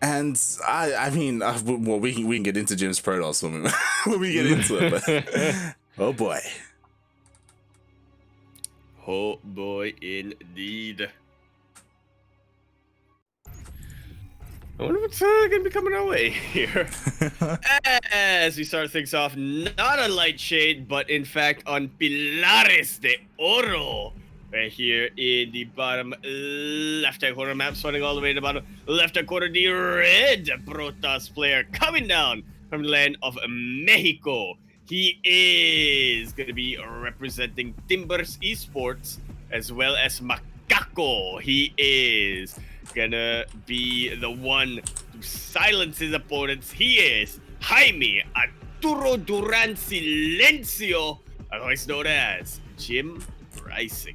And I mean, well, we can get into Jim's Protoss when we get into it, but oh boy. Oh boy, indeed. I wonder what's gonna be coming our way here. As we start things off, not on Light Shade, but in fact on Pilares de Oro. Right here in the bottom left-hand corner map, starting all the way to the bottom left-hand corner, the red Protoss player coming down from the land of Mexico. He is going to be representing Timbers Esports as well as Macaco. He is gonna be the one to silence his opponents. He is Jaime Arturo Duran Silencio, otherwise known as JimRising.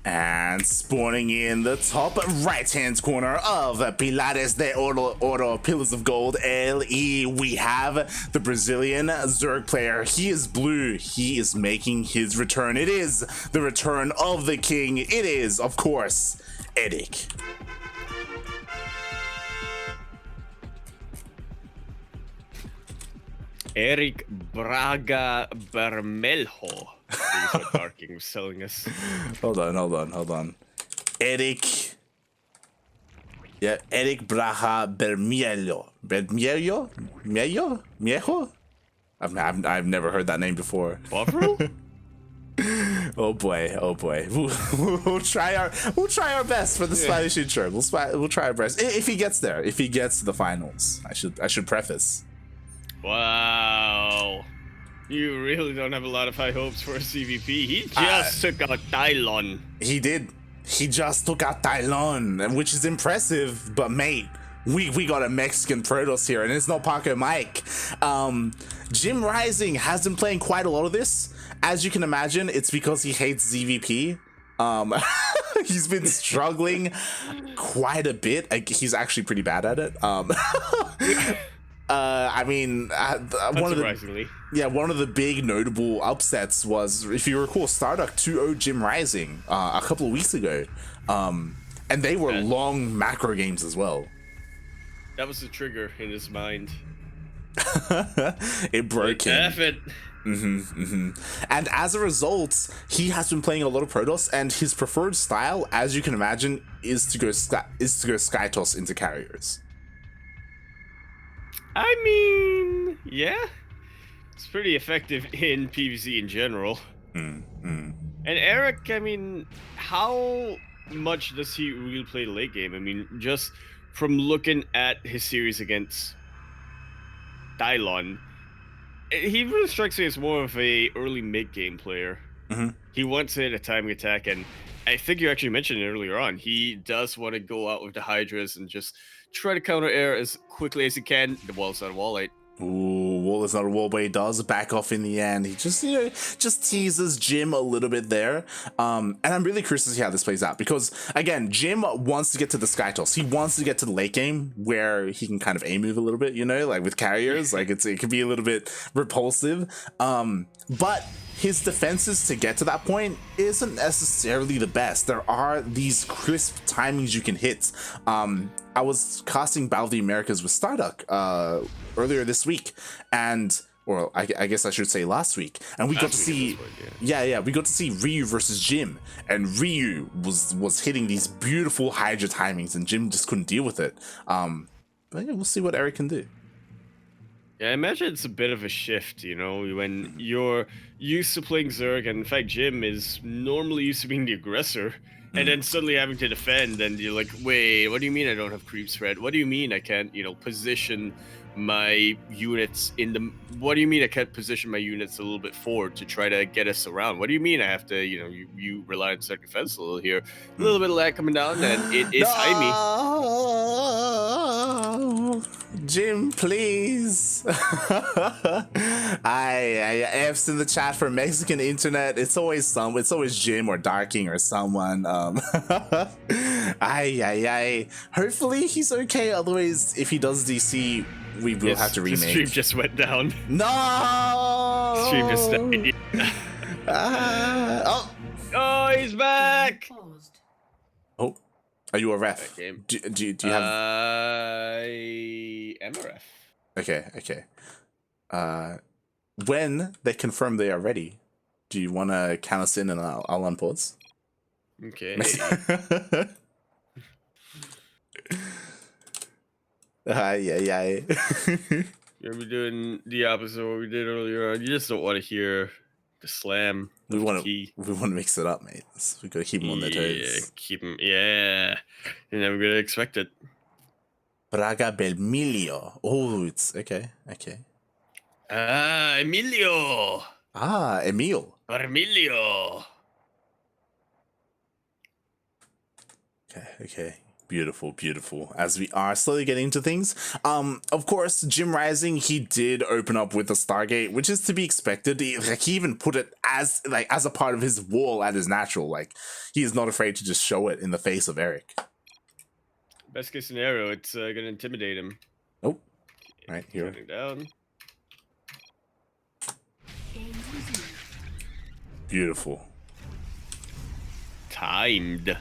And spawning in the top right-hand corner of Pilares de Oro, Pillars of Gold, LE, we have the Brazilian Zerg player. He is blue. He is making his return. It is the return of the king. It is, of course, Erik. Erik Braga Bermelho. That's what Darking was telling us. Hold on. Erik. Yeah, Erik Braga Bermelho. Mielho? I've never heard that name before. Buffalo? Oh boy. We'll try our best for the Spanish intro. We'll try our best. If he gets there, if he gets to the finals. I should preface. Wow. You really don't have a lot of high hopes for a CVP. He just took out Tylon. He did. He just took out Tylon, which is impressive, but mate, we got a Mexican Protoss here, and it's not Paco Mike. JimRising has been playing quite a lot of this. As you can imagine, it's because he hates ZVP. He's been struggling quite a bit. He's actually pretty bad at it. I mean, one of the big notable upsets was, if you recall, Starduck 2-0 JimRising a couple of weeks ago, and they were long macro games as well. That was the trigger in his mind. It broke him. And as a result, he has been playing a lot of Protoss, and his preferred style, as you can imagine, is to go Sky Toss into carriers. I mean, yeah, it's pretty effective in PvZ in general. And Erik, I mean, how much does he really play the late game? I mean, just from looking at his series against Tylon, he really strikes me as more of a early mid-game player. He wants to hit a timing attack, and I think you actually mentioned it earlier on. He does want to go out with the Hydras and just try to counter air as quickly as he can. The wall's not a wall light. Ooh, wall is not a wall, but he does back off in the end. He just, just teases Jim a little bit there. And I'm really curious to see how this plays out, because again, Jim wants to get to the Sky Toss. He wants to get to the late game where he can kind of A move a little bit, like with carriers, like it can be a little bit repulsive. But his defenses to get to that point isn't necessarily the best. There are these crisp timings you can hit. I was casting Battle of the Americas with Starduck earlier this week, or I guess I should say last week, and we got to see, we got to see Ryu versus Jim, and Ryu was hitting these beautiful Hydra timings, and Jim just couldn't deal with it. But yeah, we'll see what Erik can do. Yeah, I imagine it's a bit of a shift, when you're used to playing Zerg, and in fact, Jim is normally used to being the aggressor, and then suddenly having to defend, and you're like, wait, what do you mean I don't have creep spread? What do you mean I can't, position my units what do you mean I can't position my units a little bit forward to try to get us around? What do you mean I have to, you rely on second defense a little here? A little bit of that coming down, and it is Jaime. Jim, please. I F's in the chat for Mexican internet. It's always Jim or Darking or someone. Hopefully he's okay. Otherwise, if he does DC, we will have to remake. The stream just went down. No! Stream just died. Oh, he's back! Oh, are you a ref? That game. Do you have? I am a ref. Okay. When they confirm they are ready, do you want to count us in and I'll unpause? Okay. Yeah. You're gonna be doing the opposite of what we did earlier on. You just don't want to hear the slam. We want to mix it up, mate. We gotta keep them on their toes. Keep them. Yeah, you're never gonna expect it. Braga Belmilio. Oh, it's okay. Emilio. Emil. Emilio. Okay. Beautiful. As we are slowly getting into things. Of course, JimRising, he did open up with a Stargate, which is to be expected. He even put it as a part of his wall at his natural. Like, he is not afraid to just show it in the face of Erik. Best case scenario, it's gonna intimidate him. Oh, right here. Down. Beautiful. Timed.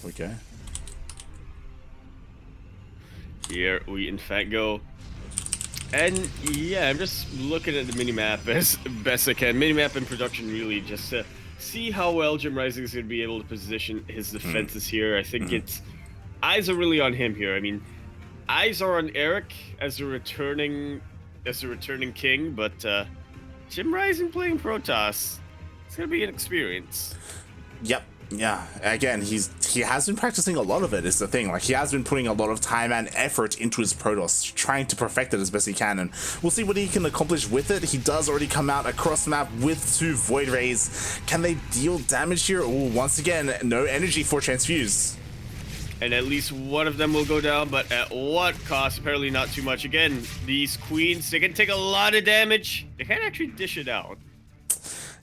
Okay. Here we in fact go. And yeah, I'm just looking at the minimap as best I can. Minimap in production really just to see how well JimRising is going to be able to position his defenses here. I think it's eyes are really on him here. I mean, eyes are on Erik as the returning king, but JimRising playing Protoss, it's going to be an experience. Yep. Yeah, again, he has been practicing a lot of it, is the thing. Like, he has been putting a lot of time and effort into his Protoss, trying to perfect it as best he can, and we'll see what he can accomplish with it. He does already come out across map with 2 Void Rays. Can they deal damage here? Oh, once again, no energy for Transfuse. And at least one of them will go down, but at what cost? Apparently not too much. Again, these queens, they can take a lot of damage. They can't actually dish it out.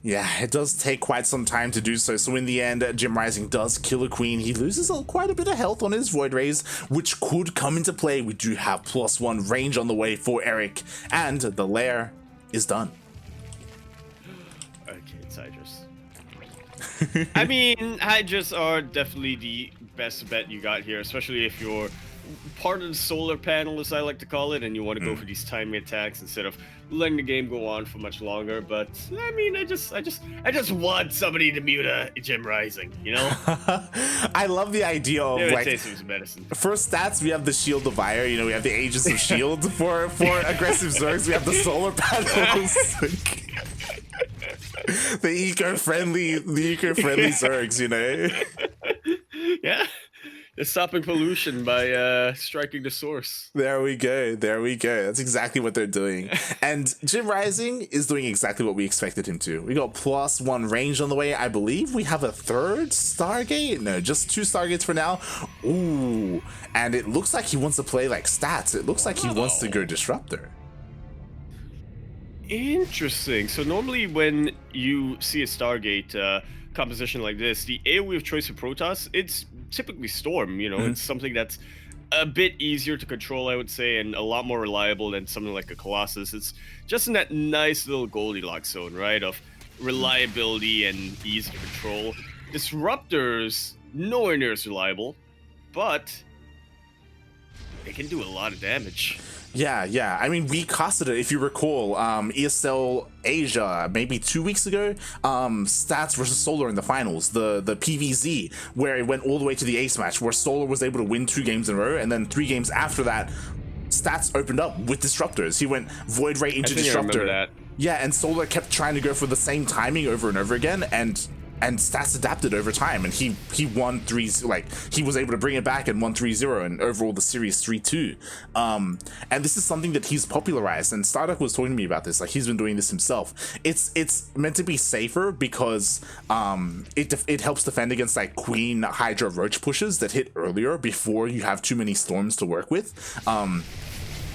Yeah, it does take quite some time to do so. So in the end, JimRising does kill a queen. He loses quite a bit of health on his Void Rays, which could come into play. We do have +1 range on the way for Erik, and the lair is done. Okay, it's Hydras. I mean, Hydras are definitely the best bet you got here, especially if you're part of the solar panel, as I like to call it, and you want to go for these timing attacks instead of letting the game go on for much longer. But I mean, I just want somebody to mute a JimRising, you know? I love the idea of like medicine. For stats, we have the Shield of Fire, you know, we have the Aegis of Shield. For aggressive Zergs, we have the solar panels. the eco-friendly Zergs, you know? Yeah. They're stopping pollution by striking the source. There we go. That's exactly what they're doing. And JimRising is doing exactly what we expected him to. We got +1 range on the way. I believe we have a 3rd Stargate. No, just 2 Stargates for now. Ooh. And it looks like he wants to play like stats. It looks like he wants to go Disruptor. Interesting. So normally when you see a Stargate composition like this, the AoE of choice for Protoss, it's typically Storm, you know, it's something that's a bit easier to control, I would say, and a lot more reliable than something like a Colossus. It's just in that nice little Goldilocks zone, right, of reliability and ease of control. Disruptors, nowhere near as reliable, but they can do a lot of damage. Yeah. I mean, we casted it, if you recall, ESL Asia, maybe 2 weeks ago, Stats versus Solar in the finals, the PvZ, where it went all the way to the ace match, where Solar was able to win 2 games in a row, and then 3 games after that, Stats opened up with Disruptors. He went Void Ray into Disruptor. That. Yeah, and Solar kept trying to go for the same timing over and over again, and Stats adapted over time, and he won 3, like, he was able to bring it back and won 3-0, and overall the series 3-2. And this is something that he's popularized, and Starduck was talking to me about this, like, he's been doing this himself. It's meant to be safer because it helps defend against like Queen Hydra Roach pushes that hit earlier before you have too many storms to work with.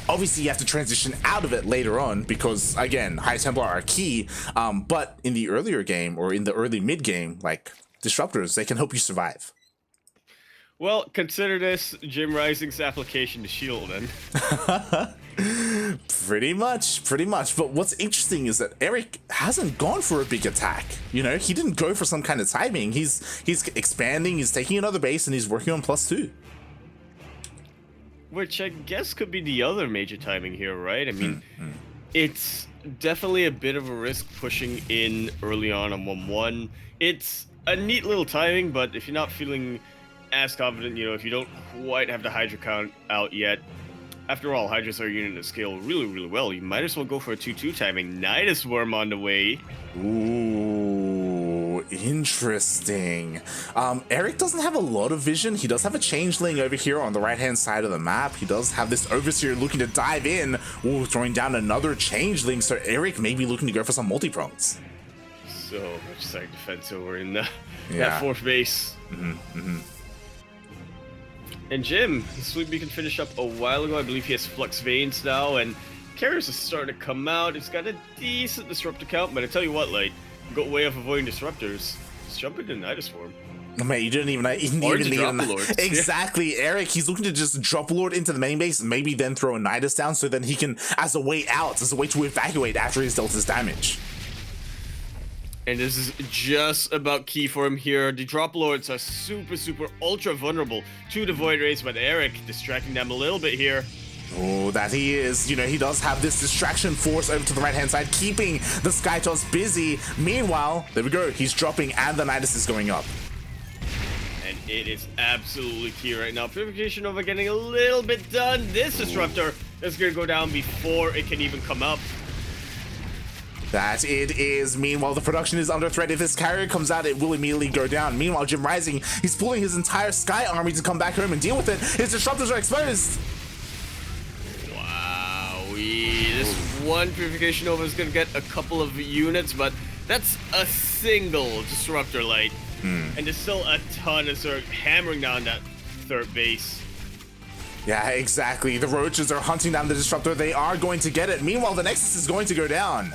Obviously, you have to transition out of it later on because, again, High Templar are key, but in the earlier game or in the early mid-game, like, Disruptors, they can help you survive. Well, consider this JimRising's application to shield, then. Pretty much. But what's interesting is that Erik hasn't gone for a big attack. You know, he didn't go for some kind of timing. He's expanding, he's taking another base, and he's working on +2. Which I guess could be the other major timing here, right? I mean, it's definitely a bit of a risk pushing in early on 1-1. It's a neat little timing, but if you're not feeling as confident, you know, if you don't quite have the Hydra count out yet, after all, Hydras are a unit that scale really, really well. You might as well go for a 2-2 timing. Nidus Worm on the way. Ooh, interesting. Erik doesn't have a lot of vision. He does have a changeling over here on the right-hand side of the map. He does have this overseer looking to dive in. Ooh, throwing down another changeling. So Erik may be looking to go for some multi-prongs. So much side defense over in that 4th base. And Jim, Sweet Beacon finished up a while ago. I believe he has Flux Veins now, and Carriers is starting to come out. It's got a decent Disruptor count, but I tell you what, like, go way off avoiding Disruptors. Just jump into Nidus Form. Oh, man, you didn't even need exactly, Erik. He's looking to just drop a Lord into the main base, maybe then throw a Nidus down, so then he can, as a way out, as a way to evacuate after he's dealt his damage. And this is just about key for him here. The Drop Lords are super, ultra vulnerable to the Void Rays, but Erik distracting them a little bit here. Oh, that he is. You know, he does have this distraction force over to the right-hand side, keeping the Skytoss busy. Meanwhile, there we go. He's dropping and the Nidus is going up. And it is absolutely key right now. Purification Nova getting a little bit done. This Disruptor is going to go down before it can even come up. That it is. Meanwhile, the production is under threat. If this carrier comes out, it will immediately go down. Meanwhile, JimRising, he's pulling his entire Sky Army to come back home and deal with it. His Disruptors are exposed. Wowee. This one Purification Nova is going to get a couple of units, but that's a single Disruptor Light. And there's still a ton of Zerg hammering down that 3rd base. Yeah, exactly. The Roaches are hunting down the Disruptor. They are going to get it. Meanwhile, the Nexus is going to go down.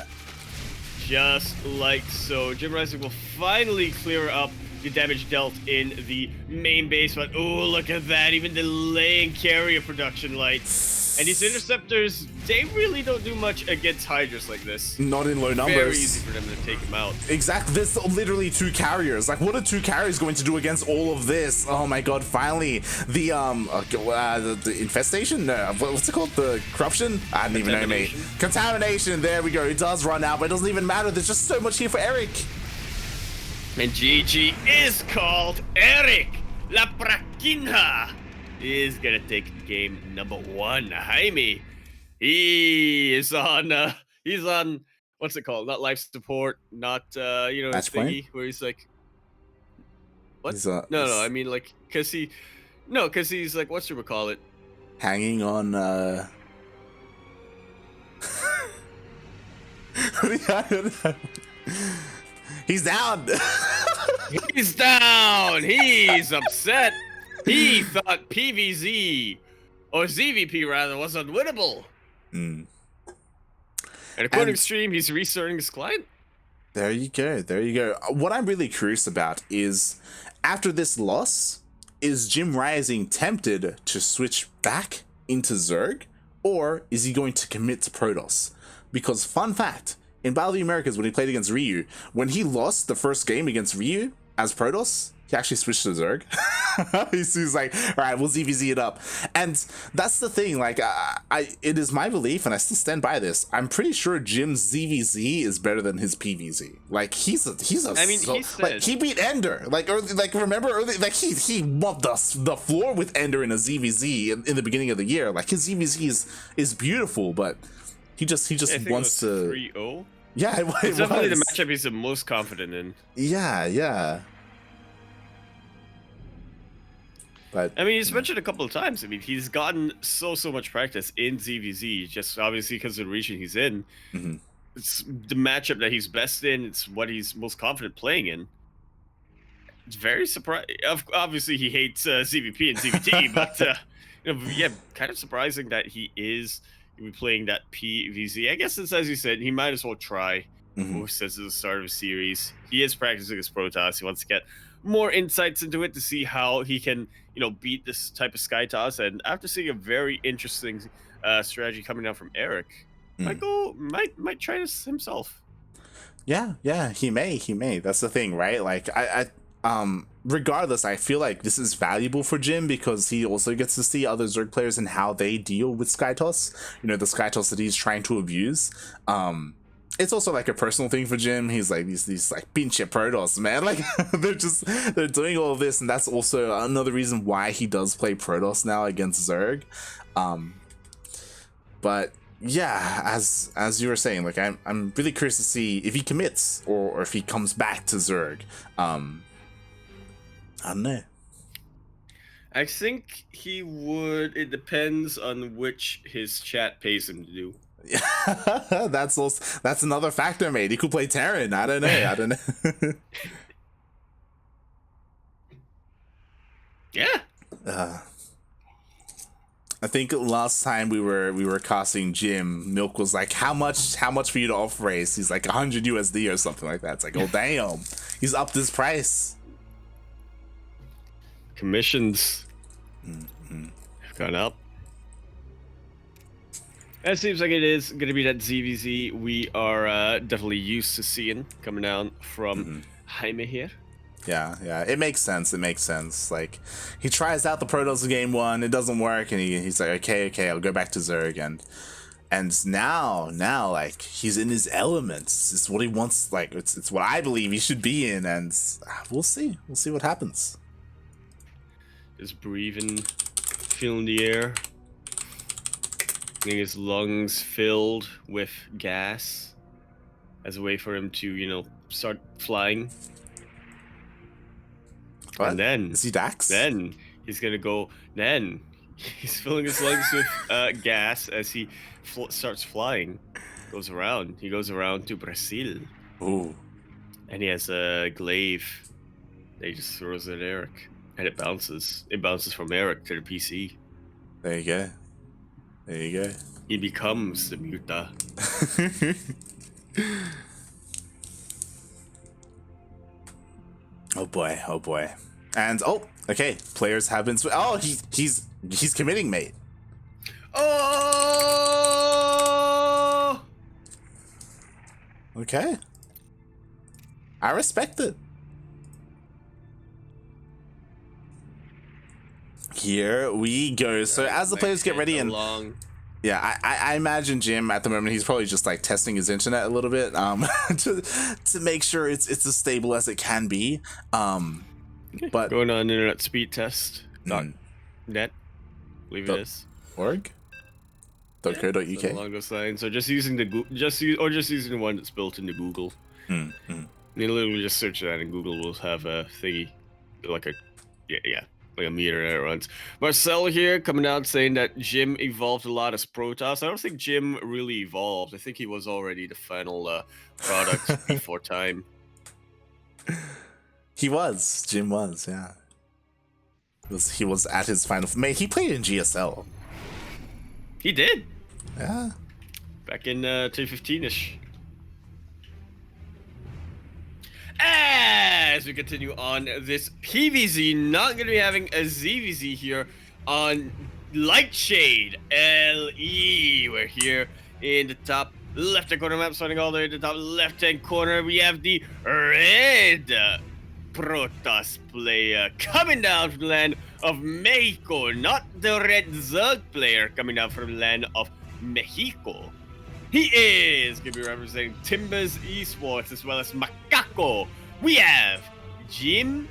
Just like so. JimRising will finally clear up the damage dealt in the main base, but oh, look at that, even delaying carrier production lights. And these Interceptors, they really don't do much against Hydras like this. Not in low numbers. Very easy for them to take them out. Exactly. There's literally 2 carriers. Like, what are 2 carriers going to do against all of this? Oh my god, finally. The infestation? No, what's it called? The corruption? I didn't even know, mate. Contamination. There we go. It does run out, but it doesn't even matter. There's just so much here for Erik. And GG is called. Erik La Praquinha is gonna take game number 1. Jaime, he's on what's it called? Not life support, not you know, match thingy where he's like, what? No, I mean like, cause he's like, what should we call it? Hanging on He's down. He's down. He's upset. He thought PvZ, or ZVP rather, was unwinnable. And according to stream, he's restarting his client. There you go. What I'm really curious about is, after this loss, is JimRising tempted to switch back into Zerg, or is he going to commit to Protoss? Because fun fact, in Battle of the Americas, when he played against Ryu, when he lost the first game against Ryu as Protoss, he actually switched to Zerg. He's like, all right, we'll ZVZ it up. And that's the thing, like, it is my belief, and I still stand by this, I'm pretty sure Jim's ZVZ is better than his PvZ. Like, he beat Ender. Remember early, like, he mopped the floor with Ender in a ZVZ in the beginning of the year. Like, his ZVZ is beautiful, but he just wants to 3-0. Yeah, it's definitely the matchup he's the most confident in. Yeah. But I mean, he's mentioned a couple of times. I mean, he's gotten so much practice in ZVZ, just obviously because of the region he's in. It's the matchup that he's best in. It's what he's most confident playing in. It's very surprising. Obviously, he hates ZVP and ZVT, but kind of surprising that he is playing that PvZ. I guess it's, as you said, he might as well try. Who says at the start of a series, he is practicing his Protoss. He wants to get more insights into it to see how he can, beat this type of Sky Toss. And after seeing a very interesting strategy coming down from Erik. Might try this himself. Yeah, he may. That's the thing, right? Like regardless, I feel like this is valuable for Jim because he also gets to see other Zerg players and how they deal with Skytoss. You know, the Skytoss that he's trying to abuse. It's also like a personal thing for Jim. He's like these like pinche Protoss, man. Like they're doing all of this, and that's also another reason why he does play Protoss now against Zerg. But yeah, as you were saying, like I'm really curious to see if he commits or if he comes back to Zerg. I don't know. I think he would. It depends on which his chat pays him to do. Yeah, that's another factor, mate. He could play Terran. I don't know. Yeah. I think last time we were casting Jim, Milk was like, how much for you to off race? He's like 100 USD or something like that. It's like, oh damn, he's upped his price. Commissions have gone up. It seems like it is going to be that ZVZ we are definitely used to seeing coming down from Jaime here. Yeah, it makes sense. Like, he tries out the Protoss game 1, it doesn't work, and he's like, okay, I'll go back to Zerg, and now, like, he's in his elements. It's what he wants, like, it's what I believe he should be in, and we'll see what happens. Just breathing, feeling the air, getting his lungs filled with gas as a way for him to, start flying. What? And then is he Dax? Then he's gonna go. Then he's filling his lungs with gas as he starts flying. He goes around to Brazil. Ooh. And he has a glaive that he just throws at Erik, and it bounces. It bounces from Erik to the PC. There you go. He becomes the Muta. Oh boy. And okay, players have been he's committing, mate. Oh! Okay. I respect it. Here we go. So as the players get ready yeah, I imagine Jim at the moment, he's probably just like testing his internet a little bit to make sure it's as stable as it can be. But going on internet speed test. .net, believe it is. .org? .co.uk. Along those lines. So just using using the one that's built into Google. You literally just search that and Google will have a thingy, like a like a meter that it runs. Marcel here coming out saying that Jim evolved a lot as Protoss. I don't think Jim really evolved. I think he was already the final product before time. Jim was, yeah. He was at his final. Mate, he played in GSL. He did. Yeah. Back in 2015-ish. As we continue on this PvZ, not going to be having a ZVZ here on Lightshade LE. We're here in the top left-hand corner map, starting all the way to the top left-hand corner. We have the red Protoss player coming down from the land of Mexico, not the red Zerg player coming down from the land of Mexico. He is going to be representing Timbers Esports as well as Macaco. We have JimRising.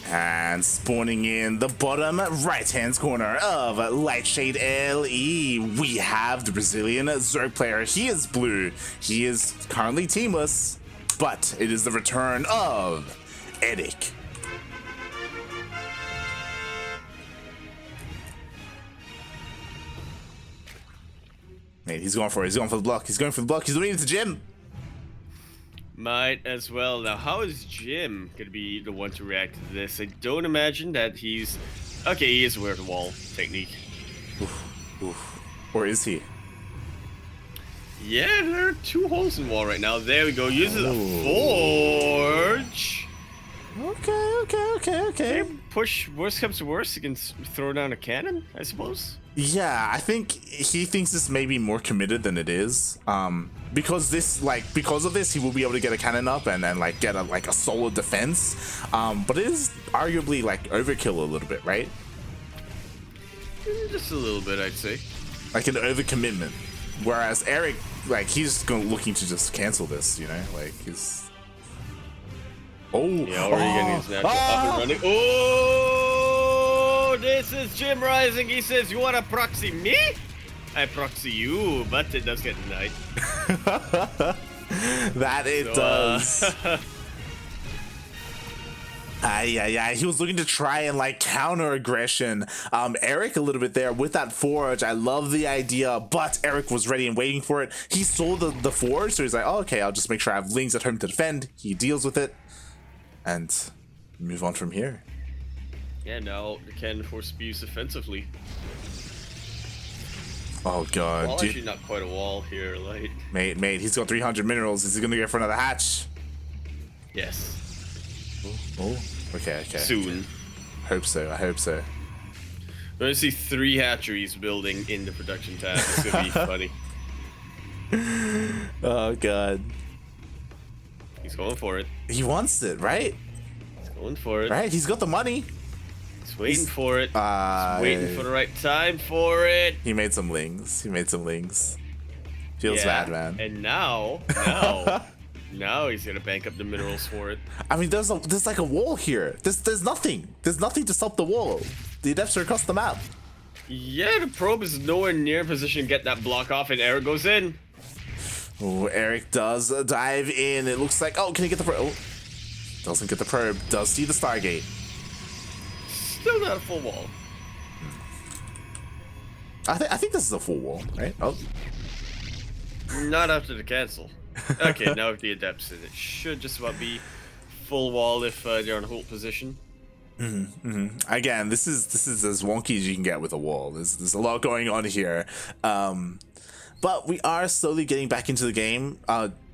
And spawning in the bottom right-hand corner of Lightshade LE, we have the Brazilian Zerg player. He is blue. He is currently teamless, but it is the return of Erik. Mate, he's going for the block. He's doing it to Jim. Might as well. Now, how is Jim going to be the one to react to this? I don't imagine that he's... Okay, he is aware of the wall technique. Oof. Or is he? Yeah, there are 2 holes in the wall right now. There we go. Uses a forge. Okay. Push, worst comes to worst, you can throw down a cannon, I suppose. Yeah, I think he thinks this may be more committed than it is. Because of this, he will be able to get a cannon up and like get a solid defense. But it is arguably like overkill a little bit, right? Just a little bit, I'd say. Like an overcommitment. Whereas Erik, like he's looking to just cancel this, you know, like he's. Oh, yeah, Oregon is now up and running. Oh, this is JimRising. He says, "You want to proxy me? I proxy you," but it does get denied. That it does. He was looking to try and like counter aggression. Erik a little bit there with that forge. I love the idea, but Erik was ready and waiting for it. He saw the forge, so he's like, oh, okay, I'll just make sure I have Lings at home to defend. He deals with it and move on from here. Yeah, now the cannon force spews offensively. Oh god, well, dude. actually not quite a wall here, like. Mate, he's got 300 minerals. Is he gonna get in front of the hatch? Yes. Oh, okay. Soon. I hope so. We're gonna see 3 hatcheries building in the production tab. It's gonna be funny. Oh god. He's going for it. He wants it, right? He's going for it. Right, he's got the money. He's waiting for it. He's waiting for the right time for it. He made some lings. Feels bad, man. And now he's gonna bank up the minerals for it. I mean, there's like a wall here. There's nothing. There's nothing to stop the wall. The adepts are across the map. Yeah, the probe is nowhere near position to get that block off, and Erik goes in. Oh, Erik does dive in. It looks like, oh, can he get the probe? Oh, doesn't get the probe. Does see the Stargate. Still not a full wall. I think this is a full wall, right? Oh, not after the cancel. Okay, now with the adepts, it should just about be full wall if they're on hold position. Again, this is as wonky as you can get with a wall. There's a lot going on here. But we are slowly getting back into the game.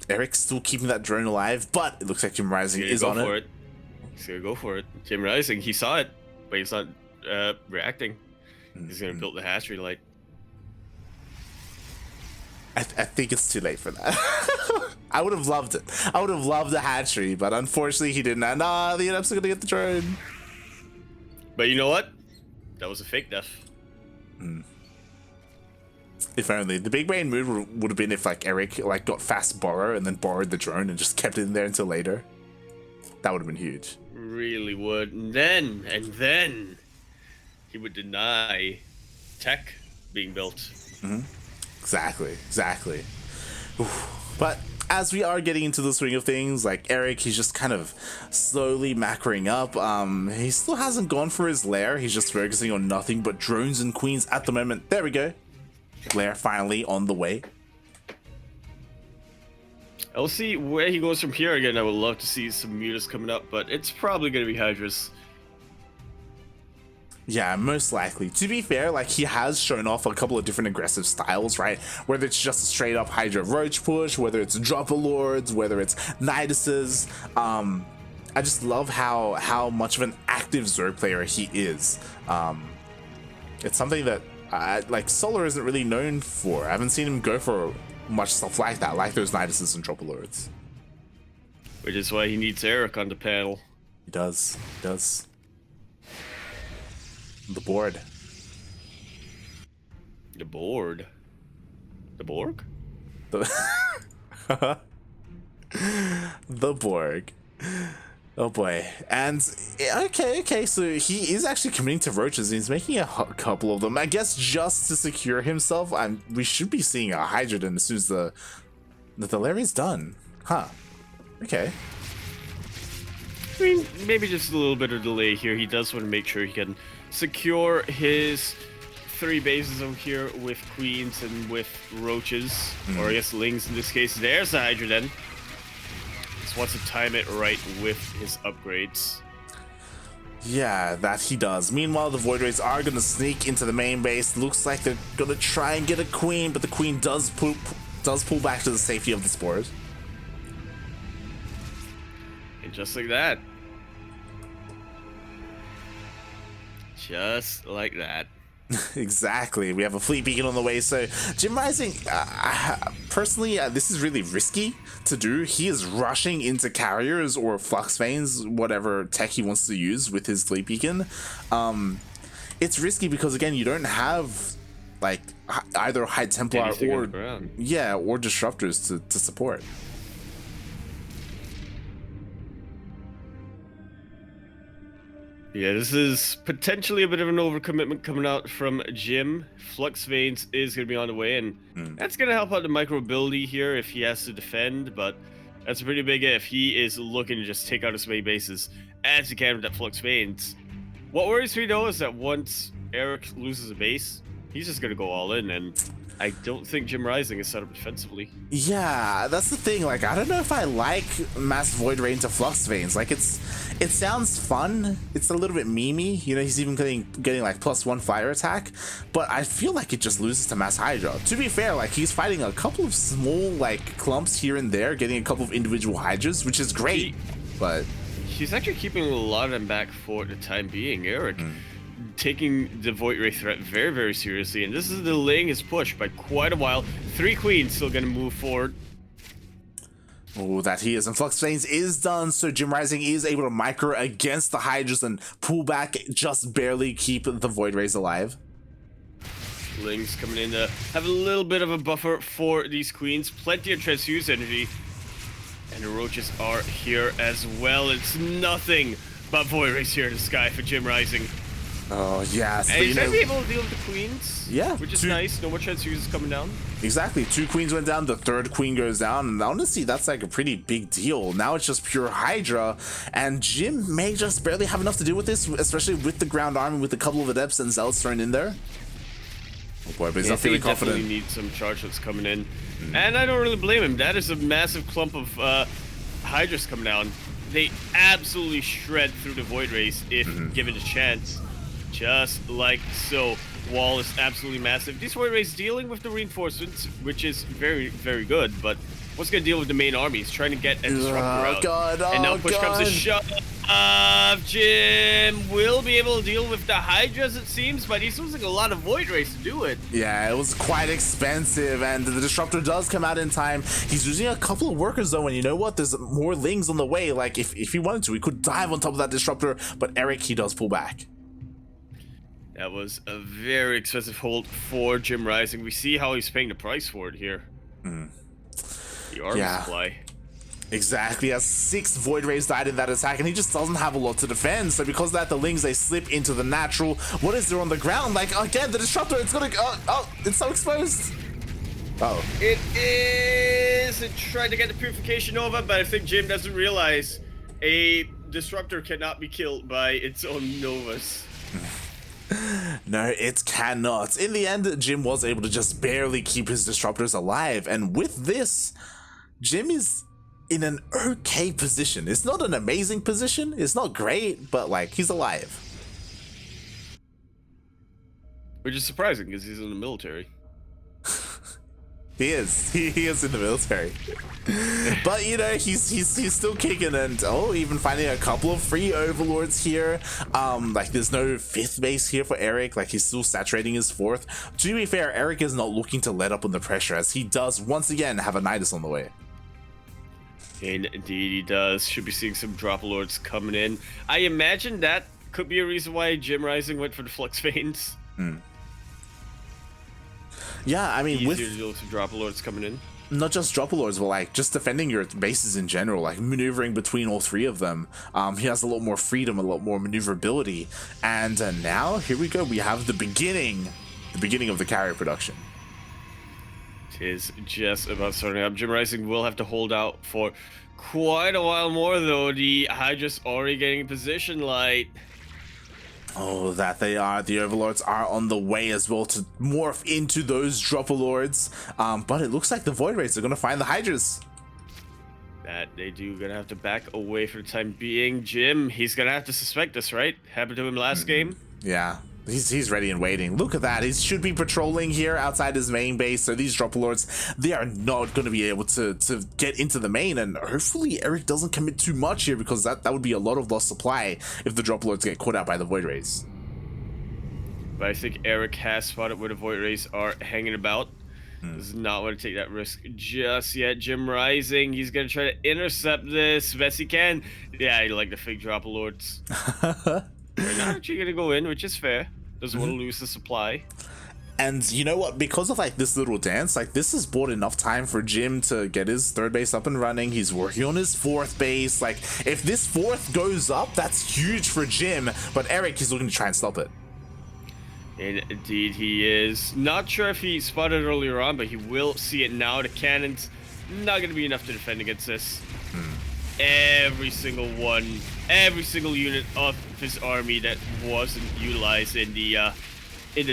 Erik's still keeping that drone alive, but it looks like JimRising is on it. He's gonna go for it. JimRising, he saw it, but he's not reacting. He's gonna build the hatchery light. I think it's too late for that. I would have loved it. I would have loved the hatchery, but unfortunately he didn't. Nah, the adepts are gonna get the drone. But you know what? That was a fake death. If only. The big brain move would have been if like Erik like got fast borrow and then borrowed the drone and just kept it in there until later. That would have been huge. Really would. And then he would deny tech being built. Exactly. But as we are getting into the swing of things, like Erik, he's just kind of slowly macroing up. He still hasn't gone for his lair. He's just focusing on nothing but drones and queens at the moment. There we go. Lair finally on the way. I'll see where he goes from here. Again, I would love to see some mutas coming up, but it's probably going to be Hydras. Yeah, most likely. To be fair, like he has shown off a couple of different aggressive styles, right? Whether it's just a straight up Hydra Roach push, whether it's Dropper Lords, whether it's Niduses. I just love how much of an active Zerg player he is. It's something that like Solar isn't really known for. I haven't seen him go for much stuff like that, like those Niduses and Dropper Lords. Which is why he needs Erik on the panel. He does. The board. The board? The Borg? The Borg. Oh boy. And okay, so he is actually committing to roaches. He's making a couple of them. I guess just to secure himself. We should be seeing a Hydrogen as soon as the lair is done. Huh. Okay. I mean, maybe just a little bit of delay here. He does want to make sure he can secure his 3 bases over here with queens and with roaches, or I guess lings in this case. There's the Hydra then. Just wants to time it right with his upgrades. Yeah, that he does. Meanwhile, the Void Rays are going to sneak into the main base. Looks like they're going to try and get a queen, but the queen does pull back to the safety of the spores. And just like that, Just like that. Exactly. We have a fleet beacon on the way. So JimRising, personally, this is really risky to do. He is rushing into carriers or flux veins, whatever tech he wants to use with his fleet beacon. It's risky because again, you don't have like either High Templar or or disruptors to support. Yeah, this is potentially a bit of an overcommitment coming out from Jim. Flux Veins is going to be on the way, and that's going to help out the micro ability here if he has to defend, but that's a pretty big if. He is looking to just take out as many bases as he can with that Flux Veins. What worries me, though, is that once Erik loses a base, he's just going to go all in, and I don't think JimRising is set up defensively. Yeah, that's the thing. Like, I don't know if I like Mass Void Ray into Flux Veins. Like, it sounds fun. It's a little bit memey. You know, he's even getting like +1 fire attack. But I feel like it just loses to Mass Hydra. To be fair, like, he's fighting a couple of small, like, clumps here and there, getting a couple of individual Hydras, which is great. But he's actually keeping a lot of them back for the time being, Erik. Taking the Void Ray threat very, very seriously, and this is delaying his push by quite a while. 3 queens still gonna move forward. Oh, that he is. And Flux Veins is done, so JimRising is able to micro against the Hydras and pull back, just barely keep the Void Rays alive. Lings coming in to have a little bit of a buffer for these queens. Plenty of transfuse energy. And the roaches are here as well. It's nothing but Void Rays here in the sky for JimRising. Oh, yes. And he's actually able to deal with the queens. Yeah. Which is nice. No more transfuses coming down. Exactly. 2 queens went down. The 3rd queen goes down. And honestly, that's like a pretty big deal. Now it's just pure Hydra. And Jim may just barely have enough to deal with this, especially with the ground army, with a couple of adepts and zealots thrown in there. Oh boy, but he's not feeling confident. Definitely need some chargelets coming in. And I don't really blame him. That is a massive clump of Hydras coming down. They absolutely shred through the Void Rays if given a chance. Just like so. Wall is absolutely massive. These Void Rays dealing with the reinforcements, which is very, very good, but what's going to deal with the main army? He's trying to get a disruptor out. God, and now push comes to shove. Jim will be able to deal with the Hydras, it seems, but he's losing a lot of Void Rays to do it. Yeah, it was quite expensive, and the disruptor does come out in time. He's losing a couple of workers, though, and you know what? There's more Lings on the way. Like, if he wanted to, he could dive on top of that disruptor, but Erik, he does pull back. That was a very expensive hold for JimRising. We see how he's paying the price for it here. The armor supply. Exactly. As 6 Void Rays died in that attack, and he just doesn't have a lot to defend. So because of that, the Lings, they slip into the natural. What is there on the ground? Like, again, the disruptor, it's gonna go. Oh, it's so exposed. Oh. It is. It tried to get the purification over, but I think Jim doesn't realize a disruptor cannot be killed by its own novas. No, it cannot. In the end, Jim was able to just barely keep his disruptors alive, and with this, Jim is in an okay position. It's not an amazing position, it's not great, but like, he's alive. Which is surprising because he's in the military. He is. He is in the military. But, you know, he's still kicking, and even finding a couple of free overlords here. Like, there's no 5th base here for Erik. Like, he's still saturating his 4th. To be fair, Erik is not looking to let up on the pressure, as he does once again have a Nidus on the way. Indeed he does. Should be seeing some drop lords coming in. I imagine that could be a reason why JimRising went for the Flux Veins. Yeah, I mean, easier to deal with some drop lords coming in. Not just drop lords, but like just defending your bases in general, like maneuvering between all 3 of them. He has a lot more freedom, a lot more maneuverability, and now here we go. We have the beginning of the carrier production. It is just about starting up. JimRising will have to hold out for quite a while more, though. The Hydra's already getting in position. Light. Oh, that they are. The Overlords are on the way as well to morph into those Dropalords. But it looks like the Void Rays are going to find the Hydras. That they do. Gonna have to back away for the time being. Jim, he's going to have to suspect this, right? Happened to him last game. Yeah. He's ready and waiting. Look at that. He should be patrolling here outside his main base. So these Dropalords, they are not going to be able to get into the main. And hopefully Erik doesn't commit too much here, because that would be a lot of lost supply if the Dropalords get caught out by the Void Rays. But I think Erik has spotted where the Void Rays are hanging about. Does not want to take that risk just yet. JimRising, he's going to try to intercept this best he can. Yeah, he like the fake drop lords. They're not actually going to go in, which is fair. Doesn't want to lose the supply. And you know what? Because of like this little dance, like this has bought enough time for Jim to get his third base up and running. He's working on his fourth base. Like if this fourth goes up, that's huge for Jim. But Erik is looking to try and stop it. Indeed, he is. Not sure if he spotted it earlier on, but he will see it now. The cannon's not going to be enough to defend against this. Every single one, every single unit of his army that wasn't utilized in the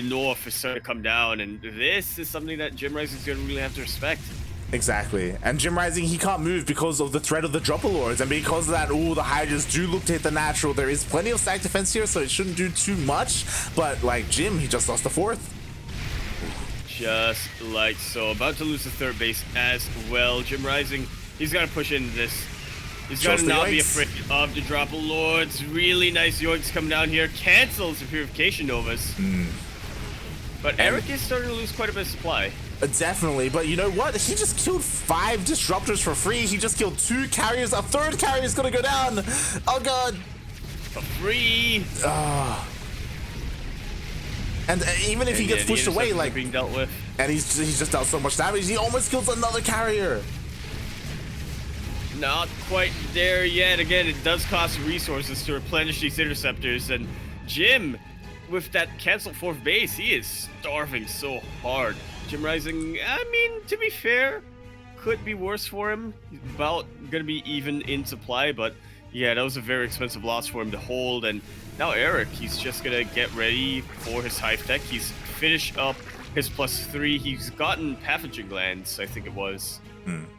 north is starting to come down, and this is something that JimRising is going to really have to respect. Exactly. And JimRising, he can't move because of the threat of the Dropper Lords, and because of that, the Hydras do look to hit the natural. There is plenty of stack defense here, so it shouldn't do too much, but like Jim, he just lost the fourth. Just like so. About to lose the third base as well. JimRising, he's got to push into this. He's got to not be afraid of the Dropper Lords. Really nice yoinks coming down here. Cancels the Purification Novas. But Erik is starting to lose quite a bit of supply. Definitely, but you know what? He just killed 5 disruptors for free. He just killed 2 carriers. A third carrier is gonna go down. Oh god. For free. And even if he gets pushed away, like being dealt with, and he's just dealt so much damage, he almost kills another carrier. Not quite there yet. Again, it does cost resources to replenish these interceptors, and Jim, with that canceled fourth base, he is starving so hard. JimRising, I mean, to be fair, could be worse for him. He's about gonna be even in supply, but yeah, that was a very expensive loss for him to hold. And now Erik, he's just gonna get ready for his hive tech. He's finished up his +3. He's gotten pathogen glands, I think it was.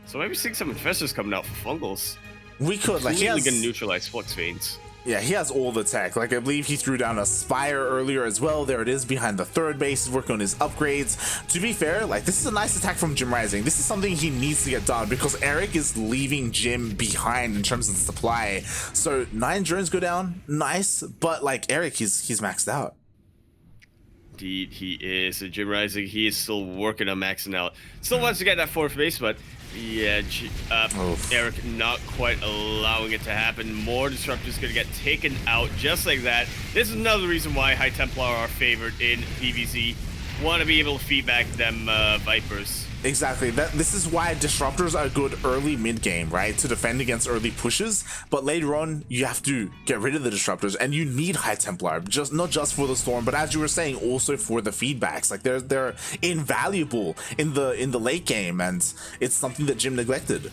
So maybe seeing some infestors coming out for fungals. We could, like, he really has... gonna neutralize flux veins. Yeah, he has all the tech. Like, I believe he threw down a Spire earlier as well. There it is behind the third base. He's working on his upgrades. To be fair, like, this is a nice attack from JimRising. This is something he needs to get done because Erik is leaving Jim behind in terms of the supply. So 9 drones go down, nice, but like Erik, he's maxed out. Indeed, he is. So JimRising, he is still working on maxing out. Still wants to get that fourth base, but yeah, Erik not quite allowing it to happen. More disruptors gonna get taken out just like that. This is another reason why High Templar are favored in PvZ. Want to be able to feed back them Vipers. Exactly. This is why disruptors are good early mid game, right? To defend against early pushes, but later on you have to get rid of the disruptors, and you need High Templar, just not just for the storm, but as you were saying, also for the feedbacks. Like they're invaluable in the late game, and it's something that Jim neglected.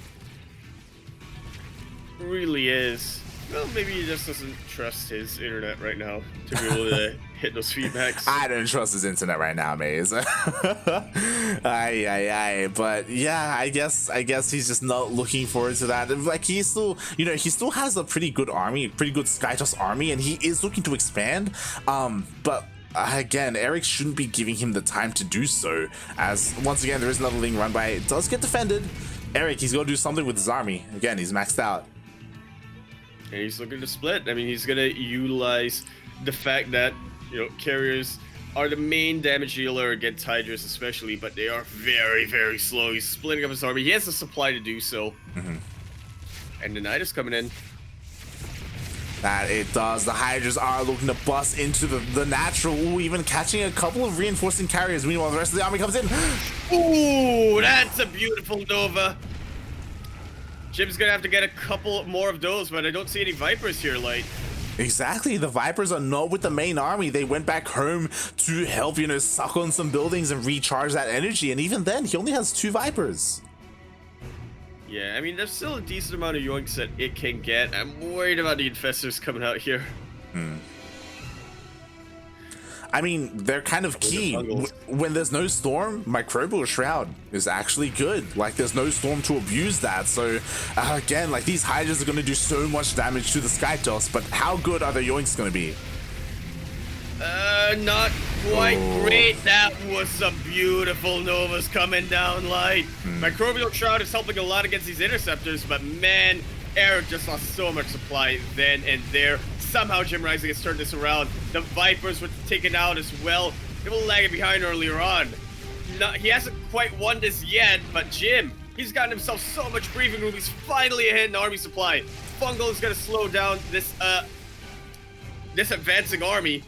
Really is. Well, maybe he just doesn't trust his internet right now to be able to hit those feedbacks. I don't trust his internet right now, Maze. But yeah, I guess he's just not looking forward to that. Like he still has a pretty good army, pretty good Skytoss army, and he is looking to expand. But again, Erik shouldn't be giving him the time to do so, as once again there is another Ling run by. It does get defended. Erik, he's got to do something with his army. Again, he's maxed out. And he's looking to split. I mean, he's going to utilize the fact that, carriers are the main damage dealer against Hydras especially, but they are very, very slow. He's splitting up his army. He has the supply to do so. And the Knight is coming in. That it does. The Hydras are looking to bust into the natural. Ooh, even catching a couple of reinforcing carriers. Meanwhile, the rest of the army comes in. Ooh, that's a beautiful Nova. Jim's gonna have to get a couple more of those, but I don't see any Vipers here, Light. Exactly, the Vipers are not with the main army. They went back home to help, suck on some buildings and recharge that energy, and even then, he only has 2 Vipers. Yeah, I mean, there's still a decent amount of yoinks that it can get. I'm worried about the Infestors coming out here. I mean, they're kind of key. When there's no storm, Microbial Shroud is actually good. Like, there's no storm to abuse that. So, again, like, these Hydras are going to do so much damage to the Skytoss, but how good are the yoinks going to be? Not quite great. That was some beautiful Novas coming down, Light. Microbial Shroud is helping a lot against these interceptors, but man, Erik just lost so much supply then and there. Somehow JimRising has turned this around. The Vipers were taken out as well. They were lagging behind earlier on. He hasn't quite won this yet, but Jim, he's gotten himself so much breathing room. He's finally ahead in army supply. Fungal is going to slow down this advancing army.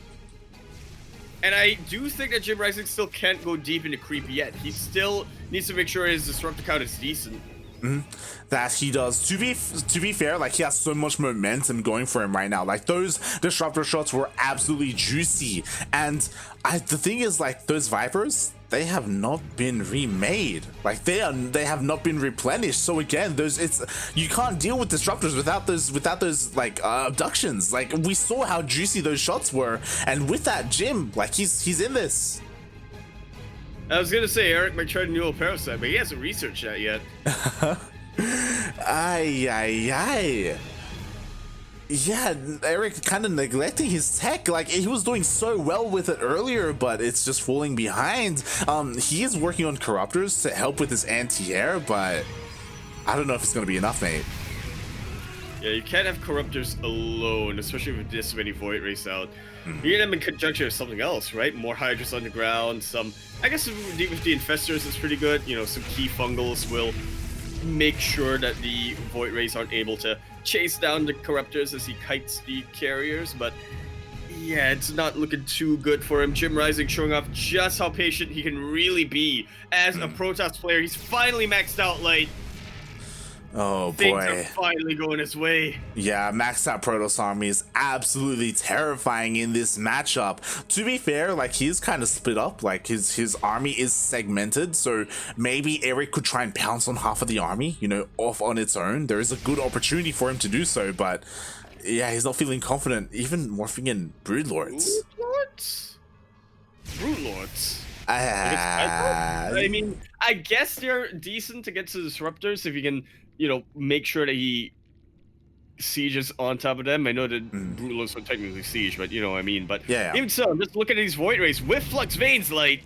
And I do think that JimRising still can't go deep into creep yet. He still needs to make sure his disruptor count is decent. That he does. To be fair, like, he has so much momentum going for him right now. Like, those disruptor shots were absolutely juicy, and the thing is, like, those Vipers, they have not been remade. Like, they have not been replenished. So again, you can't deal with disruptors without those like abductions. Like, we saw how juicy those shots were, and with that, Jim, like, he's in this. I was gonna say Erik might try to new parasite, but he hasn't researched that yet. Ay. Yeah, Erik kind of neglecting his tech. Like, he was doing so well with it earlier, but it's just falling behind. He is working on corruptors to help with his anti-air, but I don't know if it's gonna be enough, mate. Yeah, you can't have corruptors alone, especially with this many void race out. You need them in conjunction with something else, right? More Hydras underground, I guess with the Infestors it's pretty good. You know, some key Fungals will make sure that the void rays aren't able to chase down the corruptors as he kites the carriers, but yeah, it's not looking too good for him. JimRising showing off just how patient he can really be as a Protoss player. He's finally maxed out light. Oh boy. Things are finally going his way. Yeah, maxed out Protoss army is absolutely terrifying in this matchup. To be fair, like, he's kind of split up. Like, his army is segmented, so maybe Erik could try and pounce on half of the army, you know, off on its own. There is a good opportunity for him to do so, but yeah, he's not feeling confident, even morphing in Broodlords. Broodlords? I mean, I guess they're decent against the disruptors if you can, you know, make sure that he sieges on top of them. I know that Broodlords don't technically siege, but you know what I mean. But yeah. Even so, I'm just looking at these void rays with Flux Veins light.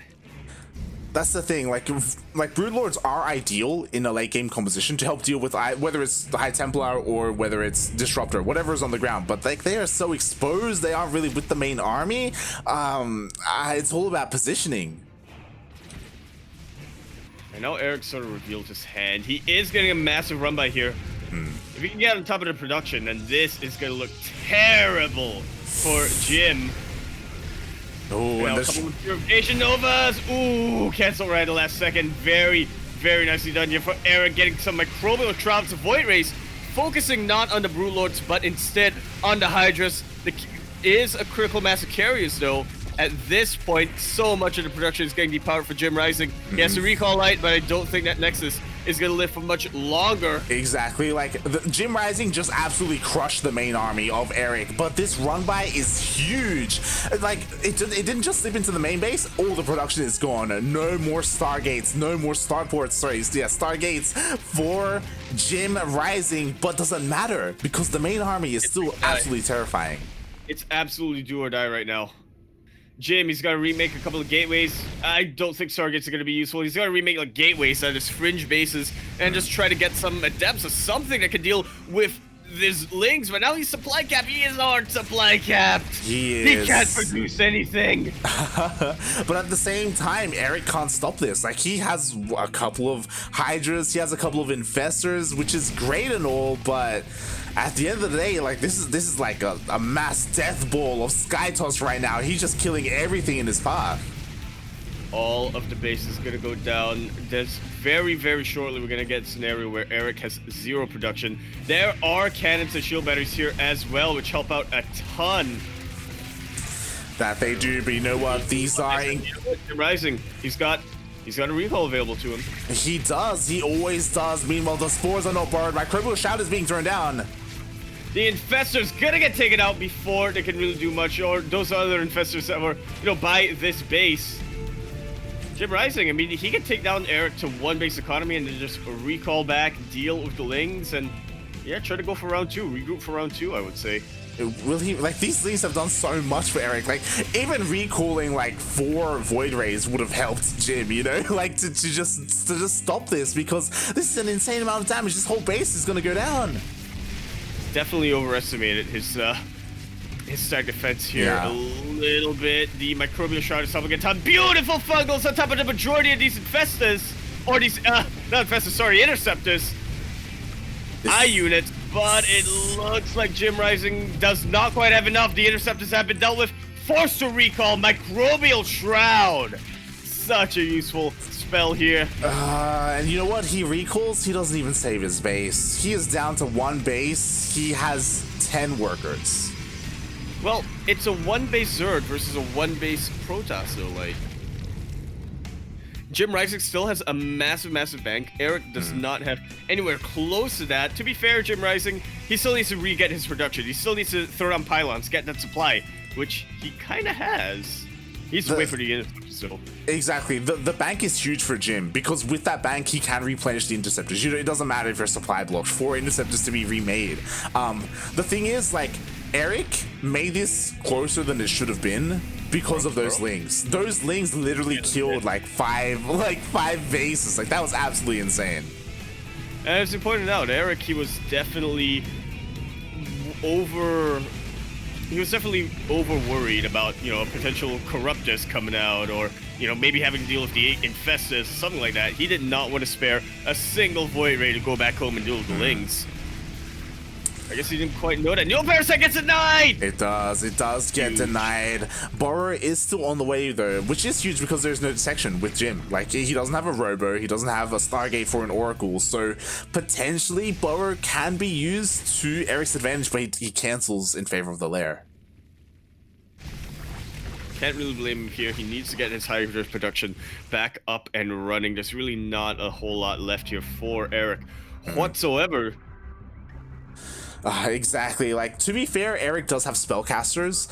That's the thing, like Broodlords are ideal in a late game composition to help deal with whether it's the High Templar or whether it's Disruptor, whatever is on the ground, but like, they are so exposed, they aren't really with the main army. It's all about positioning. I know Erik sort of revealed his hand. He is getting a massive run by here. If he can get on top of the production, then this is going to look terrible for Jim. Oh, and a couple of Purification Novas. Ooh, cancel right at the last second. Very, very nicely done here for Erik, getting some microbial traps of Void Rays, focusing not on the Broodlords, but instead on the Hydras. Is a critical mass of carriers, though. At this point, so much of the production is getting depowered for JimRising. He has to recall light, but I don't think that Nexus is going to live for much longer. Exactly. Like, JimRising just absolutely crushed the main army of Erik, but this run by is huge. Like, it didn't just slip into the main base. All the production is gone. No more Stargates, no more Starports. Sorry, yeah, Stargates for JimRising, but doesn't matter because the main army is still absolutely terrifying. It's absolutely do or die right now. Jim, he's got to remake a couple of gateways. I don't think Stargates are going to be useful. He's got to remake like gateways out of his fringe bases and just try to get some adepts or something that can deal with these lings. But now he's supply capped. He is hard supply capped. He can't produce anything. But at the same time, Erik can't stop this. Like, he has a couple of Hydras. He has a couple of Infestors, which is great and all, but at the end of the day, like, this is like a mass death ball of Skytoss right now. He's just killing everything in his path. All of the base is gonna go down. There's very, very shortly we're gonna get a scenario where Erik has 0 production. There are cannons and shield batteries here as well, which help out a ton. That they do, but you know what? These are Rising. He's got a recall available to him. He does. He always does. Meanwhile, the spores are not borrowed. Microbial Shout is being turned down. The Infestor's gonna get taken out before they can really do much, or those other Infestors that were, you know, by this base. JimRising, I mean, he can take down Erik to 1 base economy and then just recall back, deal with the Lings, and yeah, try to go for round 2, regroup for round 2, I would say. Will he, like, these Lings have done so much for Erik. Like, even recalling like 4 Void Rays would have helped Jim, you know, like to just stop this, because this is an insane amount of damage. This whole base is gonna go down. definitely overestimated his stack defense here a little bit. The microbial shroud is helping a ton. Beautiful fungals on top of the majority of these infestors, or these not infestors, sorry, interceptors. Eye units, but it looks like JimRising does not quite have enough. The interceptors have been dealt with. Forced to recall microbial shroud. Such a useful spell here. And you know what? He recalls. He doesn't even save his base. He is down to 1 base. He has 10 workers. Well, it's a 1 base Zerg versus a 1 base Protoss, though. Like, JimRising still has a massive bank. Erik does not have anywhere close to that. To be fair, JimRising, he still needs to re-get his production. He still needs to throw down pylons, get that supply, which he kind of has. He needs to wait for the interceptors, so. Exactly. The bank is huge for Jim, because with that bank, he can replenish the interceptors. You know, it doesn't matter if your supply blocked for interceptors to be remade. The thing is, like, Erik made this closer than it should have been because of those lings. Those lings literally killed like five bases. Like, that was absolutely insane. And as you pointed out, Erik, he was definitely over worried about, you know, a potential Corruptus coming out, or, you know, maybe having to deal with the 8 Infestus, something like that. He did not want to spare a single Void Ray to go back home and deal with the Lings. I guess he didn't quite know that. Neo Parasite gets denied! It does get denied. Borrower is still on the way though, which is huge because there's no section with Jim. Like, he doesn't have a Robo, he doesn't have a Stargate for an Oracle, so potentially Borrower can be used to Erik's advantage, but he cancels in favor of the Lair. Can't really blame him here. He needs to get his Hydra production back up and running. There's really not a whole lot left here for Erik whatsoever. Exactly. Like, to be fair, Erik does have spellcasters.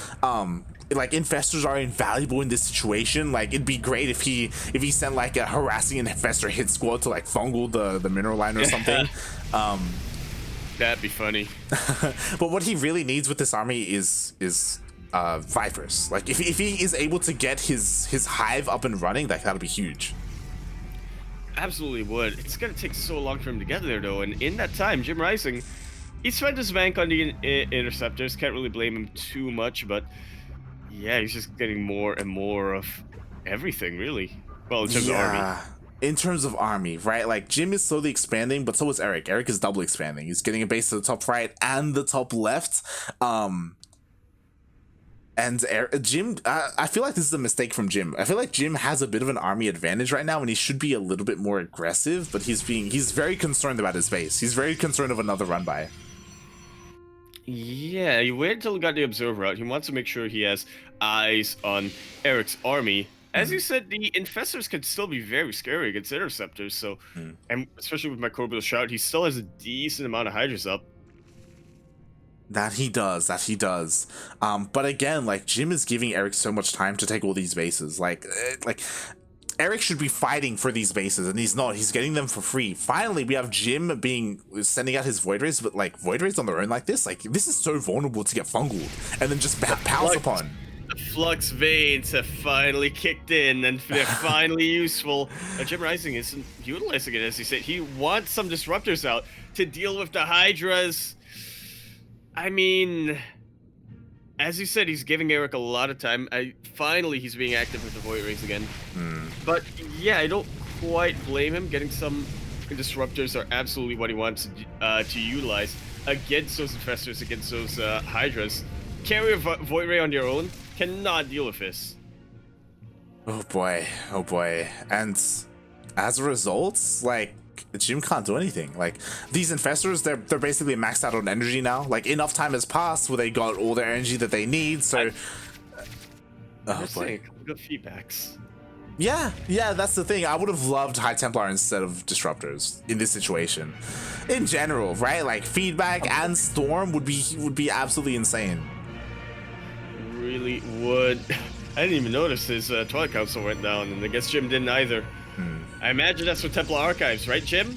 Like, infestors are invaluable in this situation. Like, it'd be great if he sent like a harassing infestor hit squad to like fungal the mineral line or something. That'd be funny. But what he really needs with this army is Vipers. Like, if he is able to get his hive up and running, that'll be huge. Absolutely would. It's gonna take so long for him to get there though, and in that time, JimRising, he spent his bank on the interceptors. Can't really blame him too much, but yeah, he's just getting more and more of everything, really. Well, in terms of army. In terms of army, right? Like, Jim is slowly expanding, but so is Erik. Erik is double expanding. He's getting a base to the top right and the top left. And Jim, I feel like this is a mistake from Jim. I feel like Jim has a bit of an army advantage right now, and he should be a little bit more aggressive, but he's very concerned about his base. He's very concerned of another run by. Yeah, he waited until he got the observer out. He wants to make sure he has eyes on Erik's army. As you said, the infestors can still be very scary against interceptors, so and especially with microbial shroud, he still has a decent amount of hydras up. That he does. But again, like, Jim is giving Erik so much time to take all these bases. Like Erik should be fighting for these bases, and he's not. He's getting them for free. Finally, we have Jim sending out his Void Rays, but like, Void Rays on their own like this is so vulnerable to get fungled and then just pounce upon. The Flux Veins have finally kicked in, and they're finally useful. JimRising isn't utilizing it, as he said. He wants some disruptors out to deal with the Hydras. I mean, as you said, he's giving Erik a lot of time. Finally, he's being active with the Void Rays again. But yeah, I don't quite blame him. Getting some disruptors are absolutely what he wants to utilize against those infestors, against those Hydras. Carry a Void Ray on your own cannot deal with this. Oh boy. And as a result, like, Jim can't do anything. Like, these infestors, they're basically maxed out on energy now. Like, enough time has passed where they got all their energy that they need, so oh boy. Good feedbacks. Yeah, that's the thing. I would have loved High Templar instead of disruptors in this situation. In general, right? Like, feedback and storm would be absolutely insane. Really would. I didn't even notice his Twilight Council went down, and I guess Jim didn't either. I imagine that's for Templar Archives, right, Jim?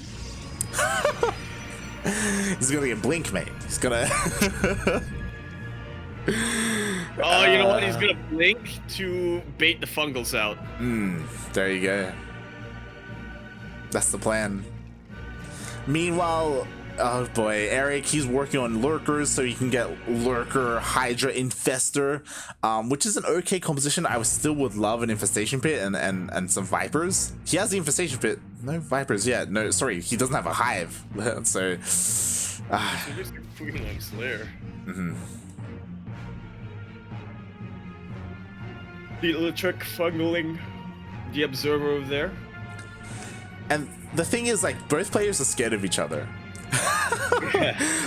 He's gonna get Blink, mate. He's gonna... Oh, you know what? He's gonna Blink to bait the fungals out. There you go. That's the plan. Meanwhile, Oh boy, Erik, he's working on lurkers so he can get lurker, hydra, infester, which is an okay composition. I still would love an infestation pit and some vipers. He has the infestation pit, no vipers yet. No, sorry, he doesn't have a hive. So Just a Queenland Slayer. The electric funneling the observer over there. And the thing is, like, both players are scared of each other.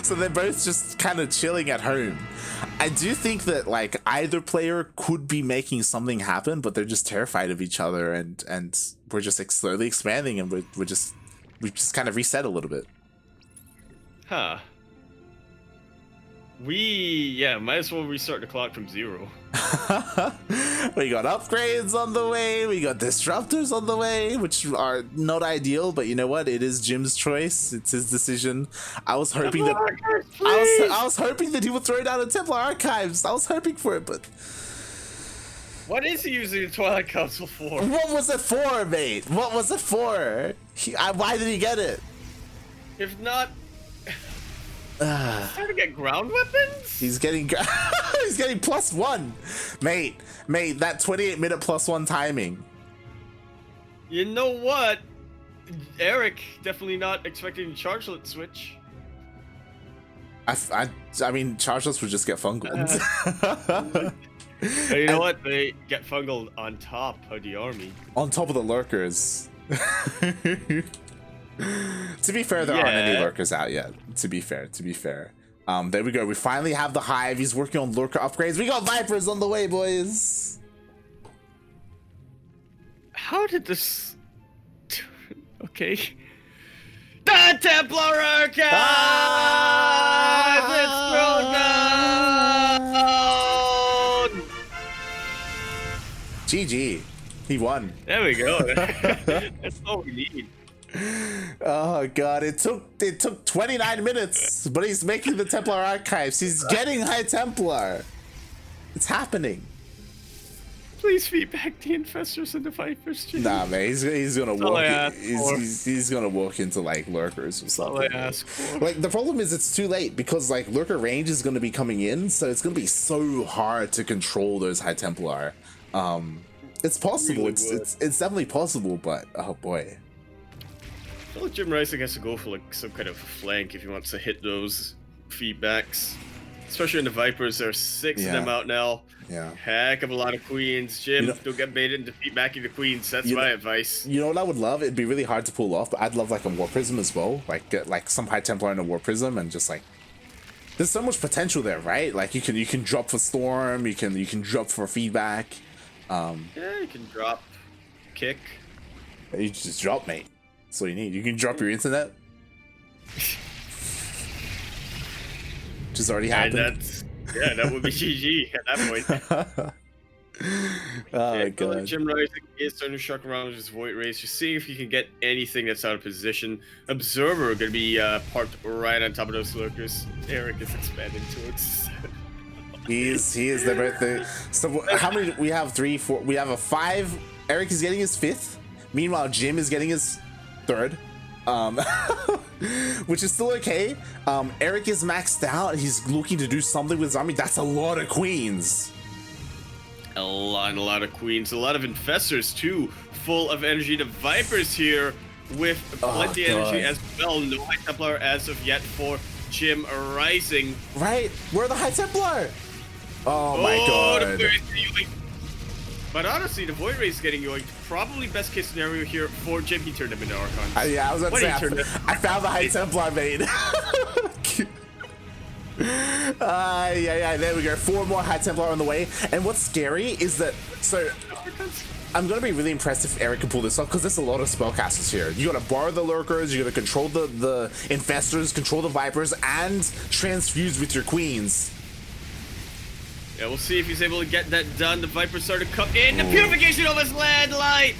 So they're both just kind of chilling at home. I do think that like either player could be making something happen, but they're just terrified of each other, and we're just like slowly expanding, and we just kind of reset a little bit. Huh. Might as well restart the clock from 0. We got upgrades on the way, we got disruptors on the way, which are not ideal, but you know what? It is Jim's choice. It's his decision. I was hoping that I was hoping that he would throw down a Templar Archives. I was hoping for it, but what is he using the Twilight Council for? what was it for, mate? What was it for? Why did he get it? If not, trying to get ground weapons? He's getting he's getting +1, mate. That 28-minute +1 timing. You know what? Erik definitely not expecting chargelet switch. I mean, chargelets would just get fungled. You know what? They get fungled on top of the army. On top of the lurkers. To be fair, there aren't any lurkers out yet. To be fair. There we go. We finally have the hive. He's working on lurker upgrades. We got vipers on the way, boys. How did this? Okay. The Templar Archive! It's thrown down! GG. He won. There we go. That's all we need. Oh god, it took 29 minutes, but he's making the Templar Archives. He's getting High Templar. It's happening. Please feed back the infestors and the vipers, Jim. Nah, man, he's gonna walk. He's gonna walk into like lurkers or something. All I ask for. Like the problem is it's too late because like lurker range is gonna be coming in, so it's gonna be so hard to control those High Templar. It's possible. Really it's definitely possible, but oh boy. I feel like JimRising has to go for like some kind of flank if he wants to hit those feedbacks. Especially in the Vipers, there are 6 of them out now. Yeah. Heck of a lot of queens. Jim, don't get baited into feedbacking the queens. That's my advice. You know what I would love? It'd be really hard to pull off, but I'd love like a War Prism as well. Like get like some High Templar and a War Prism, and just like there's so much potential there, right? Like you can drop for Storm, you can drop for feedback. Yeah, you can drop, kick. You just drop, mate. That's all you need. You can drop your internet. Which has already happened. That would be GG at that point. Oh my god. JimRising is starting to shuck around with his Void Race, just seeing if he can get anything that's out of position. Observer gonna be parked right on top of those lurkers. Erik is expanding towards. He is. They're both there. So how many? We have 3, 4. We have a 5. Erik is getting his 5th. Meanwhile, Jim is getting his 3rd. Which is still okay. Erik is maxed out. He's looking to do something with his army. That's a lot of queens. A lot of queens. A lot of infestors too. Full of energy. The Vipers here with plenty of energy as well. No High Templar as of yet for JimRising. Right. Where are the High Templar? Oh my god. But honestly, the Void Race getting yoinked. Probably best case scenario here for Jim. He turned them into Archons. Yeah, I was about to say, I found the High Templar mate. Yeah, there we go. 4 more High Templar on the way. And what's scary is that, so I'm gonna be really impressed if Erik can pull this off, because there's a lot of spellcasters here. You gotta bar the lurkers, you gotta control the infestors, control the vipers, and transfuse with your queens. Yeah, we'll see if he's able to get that done. The Vipers start to come in. The purification of his landlight!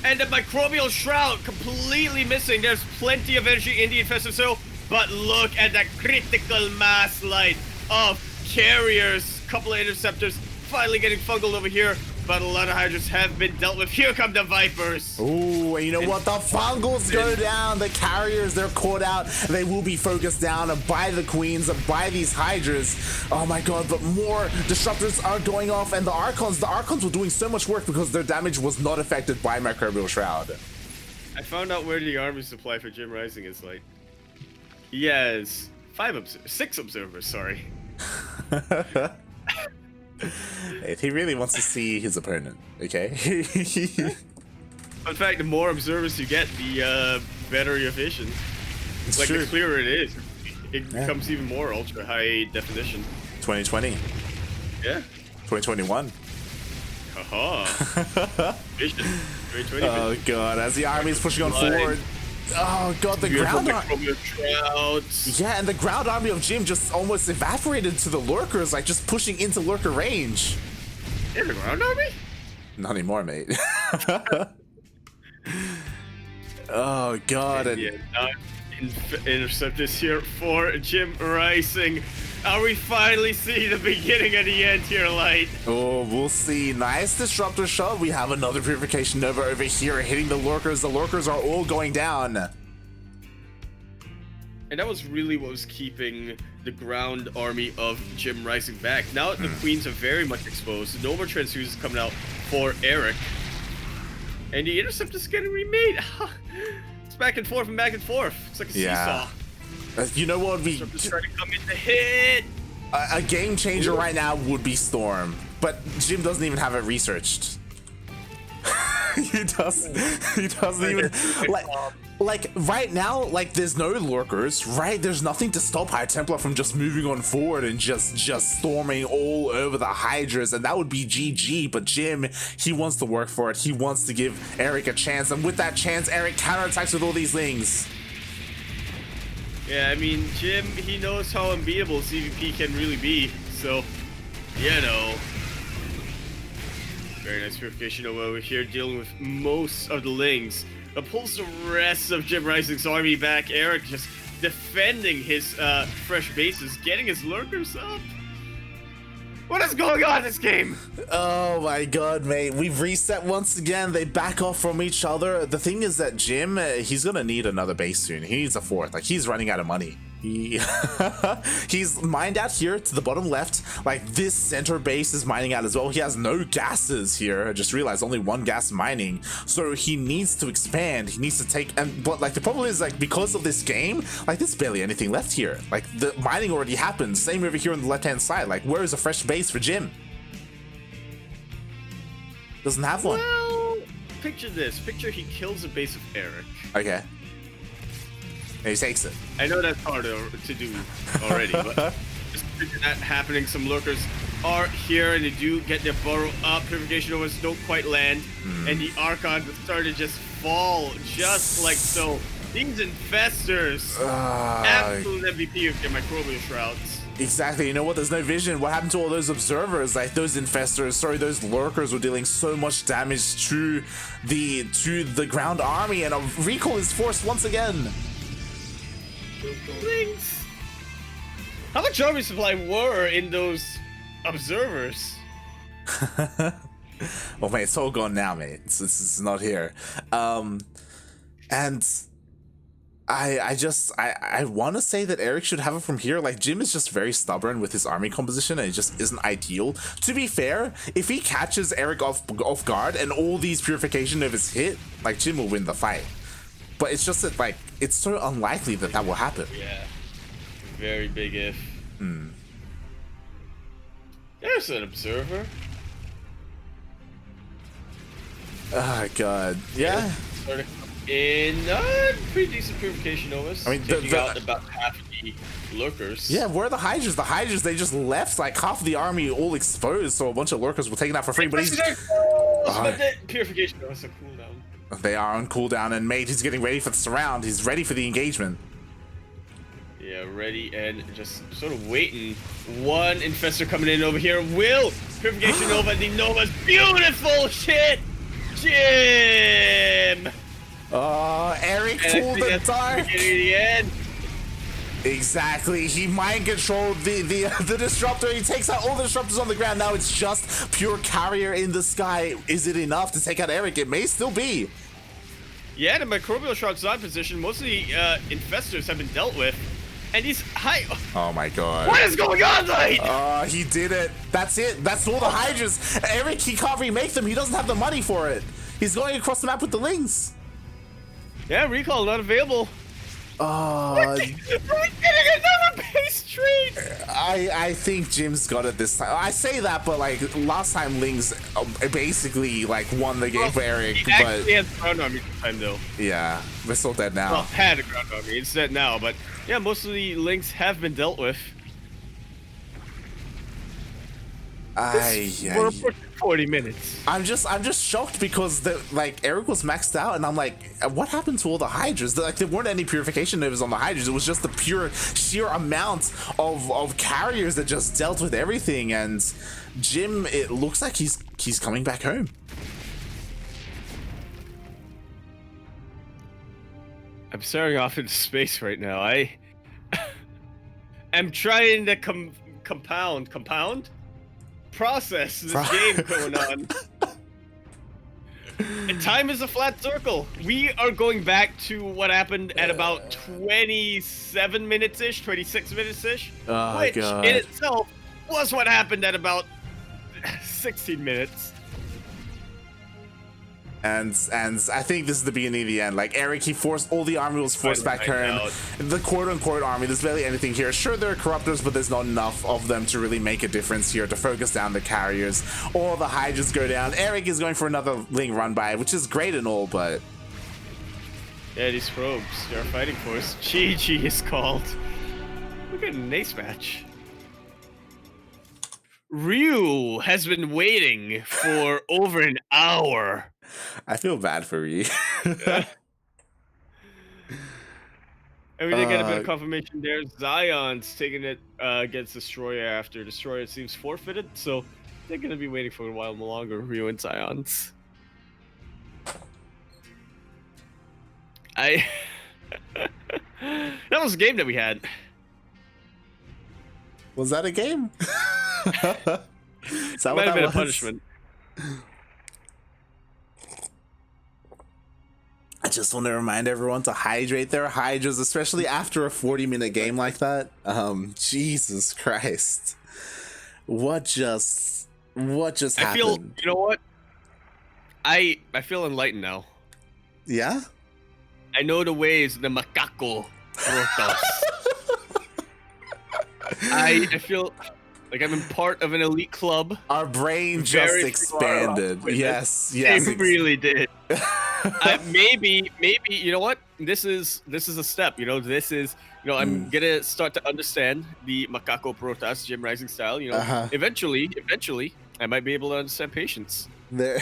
And the microbial shroud completely missing. There's plenty of energy in the infested soil, but look at that critical mass light of carriers. Couple of interceptors finally getting fungled over here. but a lot of Hydras have been dealt with. Here come the Vipers. Ooh, and you know what? The Fungals go down. The carriers, they're caught out. They will be focused down by the Queens, by these Hydras. Oh my god, but more Disruptors are going off, and the Archons were doing so much work because their damage was not affected by Microbial Shroud. I found out where the army supply for JimRising is like. He has 6 observers, sorry. If he really wants to see his opponent, okay? In fact, the more observers you get, the better your vision. It's like, true. the clearer it is. It becomes even more ultra high definition. 2020. Yeah. 2021. Haha. Vision. 2020 Oh vision. god, as the army is pushing on forward. Oh god, the ground army. Yeah, and the ground army of Jim just almost evaporated to the lurkers, like just pushing into lurker range. Yeah, the ground army? Not anymore, mate. Oh god, and yeah, not interceptors here for JimRising. Are we finally seeing the beginning of the end here, Light? oh, we'll see. Nice disruptor shot. We have another purification nova over here hitting the lurkers. The lurkers are all going down. And that was really what was keeping the ground army of JimRising back. Now the Queens are very much exposed. No more transfuses coming out for Erik. And the interceptor's getting remade. It's back and forth and back and forth. It's like a seesaw. You know what? Just trying to come in to hit. A game changer right now would be Storm, but Jim doesn't even have it researched. he doesn't even like right now. Like there's no lurkers, right? There's nothing to stop High Templar from just moving on forward and just storming all over the Hydras, and that would be GG. But Jim, he wants to work for it. He wants to give Erik a chance, and with that chance, Erik counterattacks with all these things. Yeah, I mean, Jim, he knows how unbeatable CVP can really be, so, you know. Very nice purification over here, dealing with most of the Lings. That pulls the rest of JimRising's army back. Erik just defending his fresh bases, getting his lurkers up. What is going on in this game? Oh my god, mate. We've reset once again. They back off from each other. The thing is that Jim, he's gonna need another base soon. He needs a 4th. Like, he's running out of money. He's mined out here to the bottom left. Like, this center base is mining out as well. He has no gases here. I just realized only 1 gas mining. So he needs to expand. He needs to take, but like the problem is, like, because of this game, like there's barely anything left here. Like the mining already happened. Same over here on the left-hand side. Like, where is a fresh base for Jim? Doesn't have one. Well, picture this. Picture he kills a base of Erik. Okay. And he takes it. I know that's hard to do already, but just picture that happening. Some lurkers are here, and they do get their burrow up. Purification overs don't quite land, and the Archons start to just fall, just like so. These infestors, absolute MVP of their microbial shrouds. Exactly. You know what? There's no vision. What happened to all those observers? Like those infestors, sorry, those lurkers were dealing so much damage to the ground army, and a recall is forced once again. Ducklings. How much army supply were in those observers? Well, mate, it's all gone now, mate. It's not here. And I want to say that Erik should have it from here. Like, Jim is just very stubborn with his army composition, and it just isn't ideal. To be fair, if he catches Erik off guard and all these purification of his hit, like, Jim will win the fight. But it's just that, like, it's so unlikely that that will happen. Yeah. Very big if. There's an observer. Oh, God. Yeah. Started in pretty decent purification overs. I mean, taking out about half of the lurkers. Yeah, where are the Hydras? The Hydras, they just left, like, half of the army all exposed, so a bunch of lurkers were taken out for free. But he's... But the purification overs are cooldown. They are on cooldown, and mate, he's getting ready for the surround. He's ready for the engagement. Yeah, ready and just sort of waiting. One infestor coming in over here. Will purification Nova. The Nova's beautiful shit. Jim. Erik pulled the dart. The end. Exactly. He mind controlled the disruptor. He takes out all the disruptors on the ground. Now it's just pure carrier in the sky. Is it enough to take out Erik? It may still be. Yeah, the microbial shroud's not position. Most of the infestors have been dealt with. And he's high. Oh my god. What is going on, Light? He did it. That's it. That's all the Hydras. Erik, he can't remake them. He doesn't have the money for it. He's going across the map with the Lings. Yeah, recall not available. We're getting another base trade. I think Jim's got it this time. I say that, but like last time Lings basically like won the game for Erik. He but actually has ground army this time though. Yeah, we're still dead now. Well, had a ground army. It's dead now, but yeah, most of the Lings have been dealt with. We're approaching 40 minutes. I'm just shocked because Erik was maxed out, and I'm like, what happened to all the Hydras? Like there weren't any purification nodes on the Hydras. It was just the pure sheer amount of carriers that just dealt with everything. And Jim, it looks like he's coming back home. I'm staring off into space right now. I'm trying to compound process this game going on. And time is a flat circle. We are going back to what happened at about 27 minutes-ish, 26 minutes-ish, which God. in itself was what happened at about 16 minutes. And I think this is the beginning of the end. Like Erik, he forced all the army was forced back home. The quote-unquote army, there's barely anything here. Sure, there are corruptors, but there's not enough of them to really make a difference here to focus down the carriers. All the Hydras go down. Erik is going for another Ling run by, which is great and all, but yeah, these probes, they're fighting for us. GG is called. Look at an ace match. Ryu has been waiting for over an hour. I feel bad for you. And we did get a bit of confirmation there. Zion's taking it against Destroyer after Destroyer seems forfeited, so they're going to be waiting for a while longer, Ryu and Zion's. That was a game that we had. Was that a game? Is that Might have been was? a punishment. I just want to remind everyone to hydrate their Hydras, especially after a 40-minute game like that. Jesus Christ. What just happened? I feel, you know what? I feel enlightened now. Yeah? I know the ways of the macaco rotos. I feel like I'm in part of an elite club. Our brain just expanded. Yes, yes. It really did. Maybe, you know what? This is a step. You know, I'm gonna start to understand the macaco protas JimRising style. You know, eventually, I might be able to understand patience. There,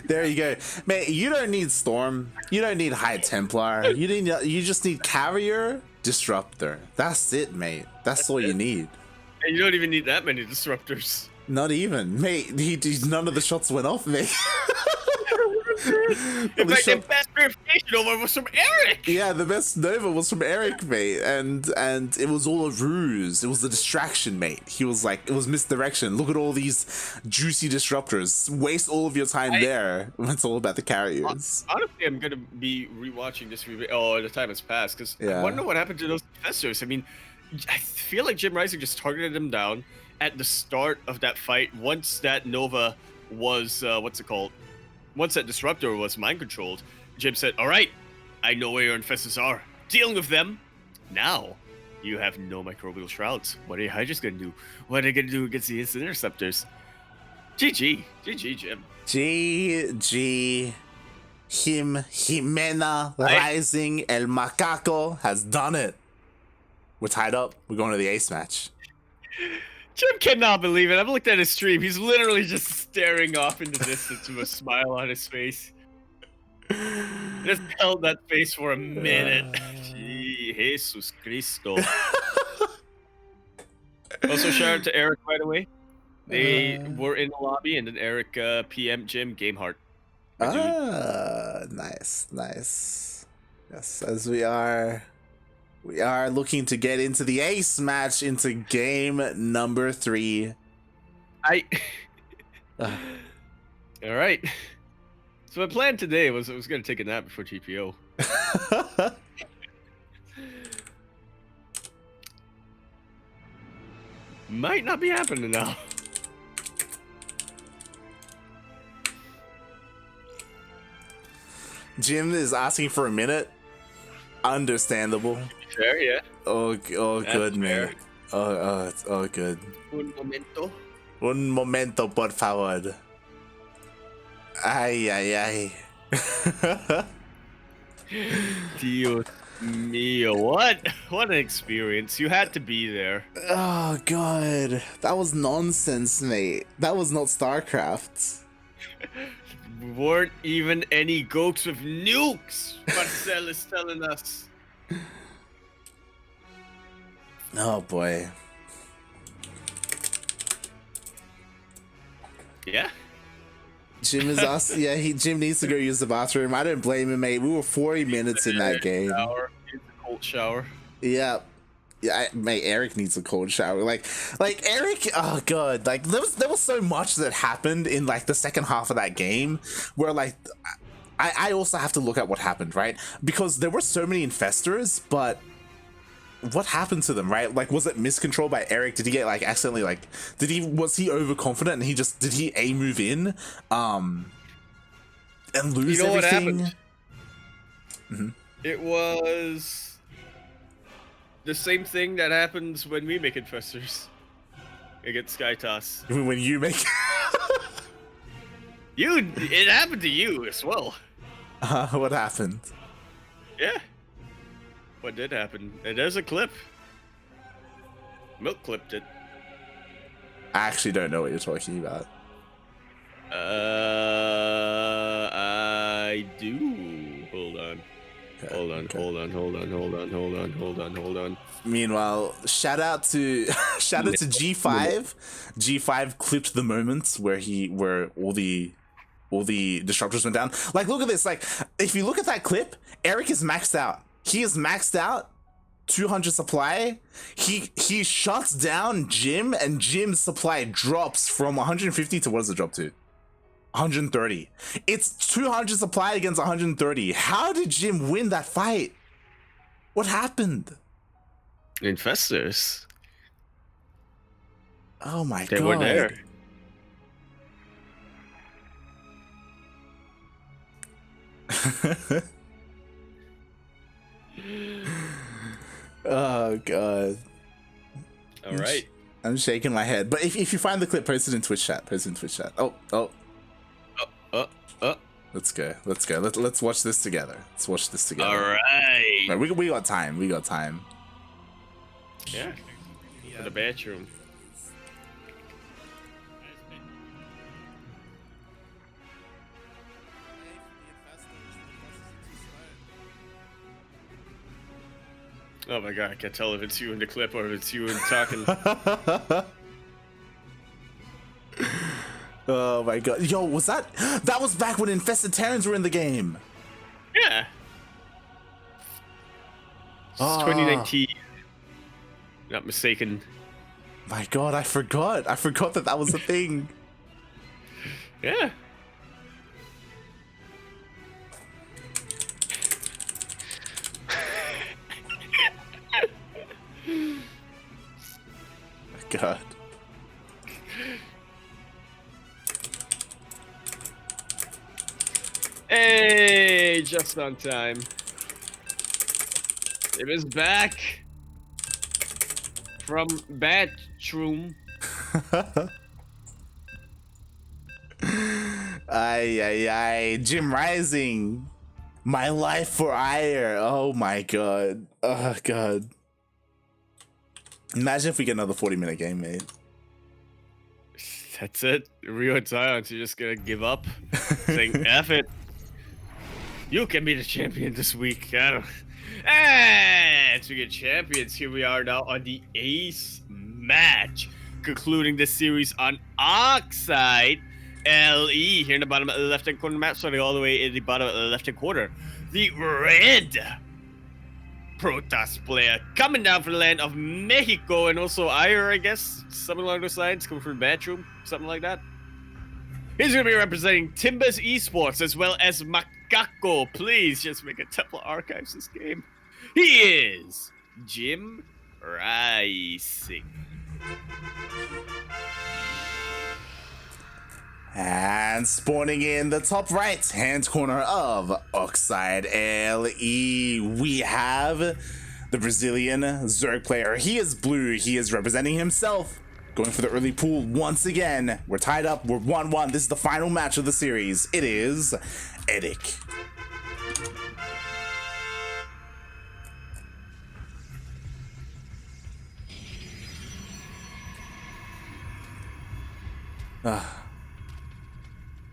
there you go, man. You don't need Storm. You don't need High Templar. You just need Carrier, Disruptor. That's it, mate. That's all you need. And you don't even need that many disruptors. Not even, mate. None of the shots went off, mate. In fact, the best purification over was from Erik. Yeah, the best Nova was from Erik, mate, and it was all a ruse. It was a distraction, mate. He was like, it was misdirection. Look at all these juicy disruptors. Waste all of your time there. It's all about the carriers. Honestly, I'm gonna be rewatching this. The time has passed because I wonder what happened to those professors. I mean, I feel like JimRising just targeted them down at the start of that fight. Once that Nova was once that disruptor was mind controlled, Jim said, "All right, I know where your infestors are. Dealing with them. Now, you have no microbial shrouds. What are your Hydras gonna do? What are they gonna do against the instant interceptors?" GG, Jim. GG. Jimena Rising El Macaco has done it. We're tied up. We're going to the ace match. Jim cannot believe it. I've looked at his stream. He's literally just staring off into the distance with a smile on his face. Just held that face for a minute. Jesus Cristo. Also, shout out to Erik, by the way. They were in the lobby, and then Erik PM Jim Gameheart. Nice. Yes, as we are We are looking to get into the ace match, into game number 3. All right. So my plan today was I was gonna take a nap before GPO. Might not be happening now. Jim is asking for a minute. Understandable. Fair, yeah. Oh, That's good, fair. man. Oh, good. Un momento. Un momento, por favor. Ay, ay, ay. Dios mío, what an experience. You had to be there. Oh, God. That was nonsense, mate. That was not StarCraft. Weren't even any goats with nukes, Marcel is telling us. Oh, boy. Yeah? Jim is us. Yeah, Jim needs to go use the bathroom. I don't blame him, mate. We were 40 minutes in that game. Shower. Needs a cold shower. Yeah. Yeah, mate, Erik needs a cold shower. Like Erik, oh god, like there was so much that happened in like the second half of that game where like I also have to look at what happened, right? Because there were so many infestors, but what happened to them, right? Like, was it miscontrol by Erik? Did he get like accidentally like was he overconfident and did he A move in and lose everything? What happened? Mm-hmm. It was the same thing that happens when we make infestors against Sky Toss. When you make it happened to you as well. what happened? Yeah. What did happen? There's a clip. Milk clipped it. I actually don't know what you're talking about. I do. Hold on. Okay, Hold on. Meanwhile, shout out to G5. G5 clipped the moments where all the disruptors went down. Like, look at this. Like, if you look at that clip, Erik is maxed out. He is maxed out. 200 supply. He shuts down Jim, and Jim's supply drops from 150 to what does it drop to? 130. It's 200 supply against 130. How did Jim win that fight? What happened? Infestors. Oh my god. They were there. Oh god. All right. I'm shaking my head. But if you find the clip, post it in Twitch chat. Oh. Let's go. Let's watch this together. All right. We got time. Yeah. For the bathroom. Oh my god, I can't tell if it's you in the clip or if it's you in talking. Oh my god. Yo, was that was back when Infested Terrans were in the game. Yeah. It's 2019. Not mistaken. My god, I forgot that was a thing. Yeah. God. Hey, just on time. It is back from bathroom. Ay. JimRising. My life for ire. Oh my god. Oh god. Imagine if we get another 40-minute game, mate. That's it. Real silence. You're just gonna give up, saying "F it." You can be the champion this week. And speaking of champions, here we are now on the ace match, concluding this series on Oxide LE here in the bottom left-hand corner map, starting all the way in the bottom left-hand corner. The red Protoss player coming down from the land of Mexico and also Ire, I guess, something along those lines, coming from the bathroom, something like that. He's going to be representing Timbers Esports as well as Macaco. Please just make a Temple Archives this game. He is JimRising. And spawning in the top right hand corner of Oxide LE, we have the Brazilian Zerg player. He is blue. He is representing himself, going for the early pool once again. We're tied up. We're 1-1. This is the final match of the series. It is Erik.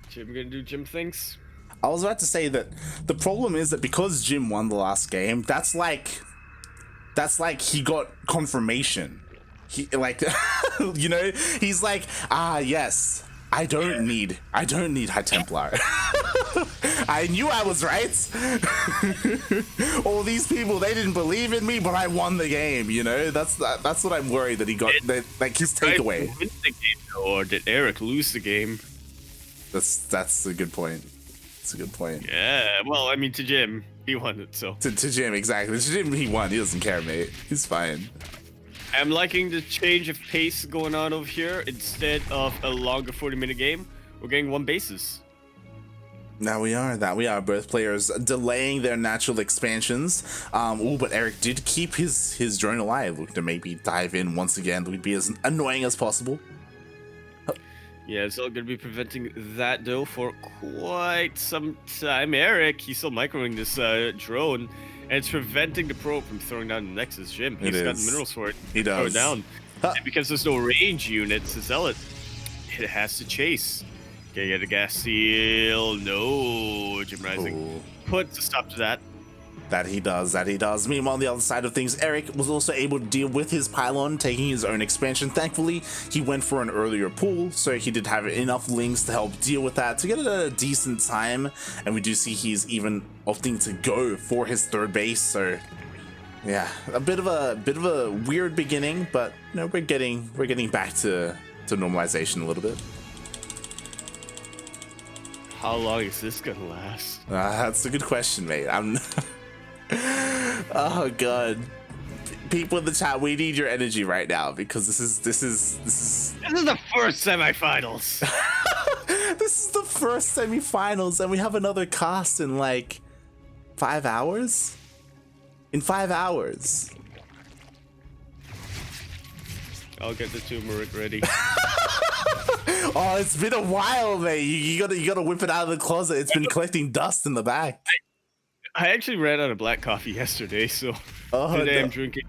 Jim gonna do Jim things? I was about to say that the problem is that because Jim won the last game, that's like he got confirmation. He like you know, he's like, yes, I don't need High Templar. I knew I was right. All these people, they didn't believe in me, but I won the game, you know? That's what I'm worried that he got, like his takeaway. Did Erik win the game, or did Erik lose the game? That's a good point. It's a good point. Yeah, well, I mean, to Jim, he won it, so. To Jim, exactly. To Jim, he won. He doesn't care, mate. He's fine. I'm liking the change of pace going on over here. Instead of a longer 40-minute game, we're getting one basis. That we are. Both players delaying their natural expansions. But Erik did keep his drone alive. Look to maybe dive in once again. Would be as annoying as possible. Yeah, it's all going to be preventing that, though, for quite some time. Erik, he's still microing this drone, and it's preventing the probe from throwing down the Nexus. Jim, he's got the minerals for it. He does. Throw it down. And because there's no range units to sell it, it has to chase. Can you get a gas seal? No, JimRising. Puts a stop to that. That he does. Meanwhile, on the other side of things, Erik was also able to deal with his pylon, taking his own expansion. Thankfully, he went for an earlier pull, so he did have enough links to help deal with that to get it at a decent time. And we do see he's even opting to go for his third base. So, yeah, a bit of a weird beginning, but you know, we're getting back to normalization a little bit. How long is this gonna last? That's a good question, mate. Oh god, people in the chat, we need your energy right now because this is the first semifinals. This is the first semifinals, and we have another cast in like 5 hours. In 5 hours. I'll get the turmeric ready. Oh, it's been a while, mate. You gotta whip it out of the closet. It's been collecting dust in the bag. I actually ran out of black coffee yesterday, so today I'm drinking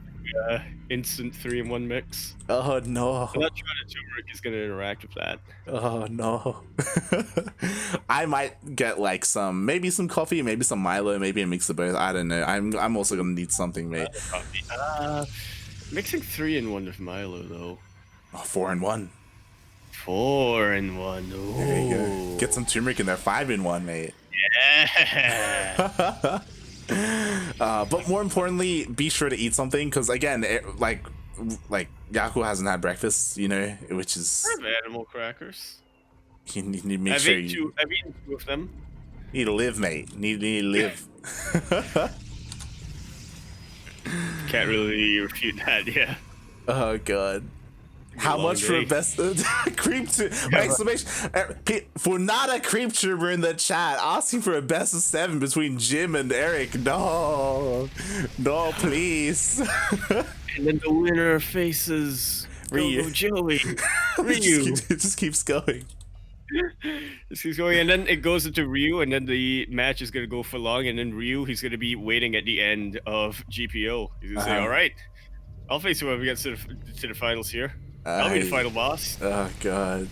instant 3-in-1 mix. Oh no! I'm not sure the turmeric is gonna interact with that. Oh no! I might get like maybe some coffee, maybe some Milo, maybe a mix of both. I don't know. I'm also gonna need something, mate. Mixing 3-in-1 with Milo though. Oh, 4-in-1. 4-in-1. Ooh. There you go. Get some turmeric in there. 5-in-1, mate. Yeah. But more importantly, be sure to eat something because again, like Yaku hasn't had breakfast, you know, which is. I have animal crackers. You need to make sure I've eaten 2 of them. Need to live, mate. Need to live. Can't really refute that, yeah. Oh god. How much for a best creep to exclamation for not a creep trooper in the chat asking for a best of 7 between Jim and Erik? No, please. And then the winner faces Ryu. Joey. Ryu. It just keeps going. This keeps going, and then it goes into Ryu, and then the match is gonna go for long, and then Ryu, he's gonna be waiting at the end of GPO. He's gonna say, "All right, I'll face whoever gets to the finals here. I'll be the final boss." Oh god.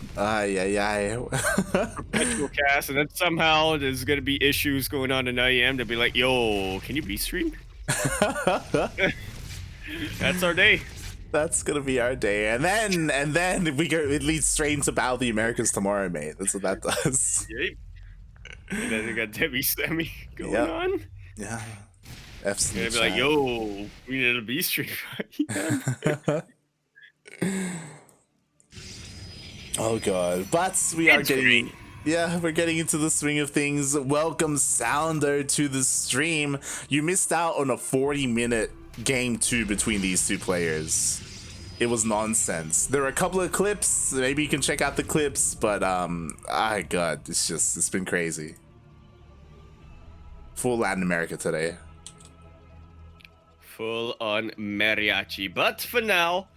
Perpetual cast, and then somehow there's gonna be issues going on in IEM. They'll be like, "Yo, can you stream?" That's our day. That's gonna be our day, and then it leads straight into Battle of the Americas tomorrow, mate. That's what that does. Yep. And then we got Debbie Semi going on. Yeah. F's in You're the gonna be like, chat. yo, we need a B stream. Oh god. But we are getting we're getting into the swing of things. Welcome Sounder to the stream. You missed out on a 40-minute game 2 between these two players. It was nonsense. There are a couple of clips. Maybe you can check out the clips, but god, it's been crazy. Full Latin America today. Full on mariachi. But for now,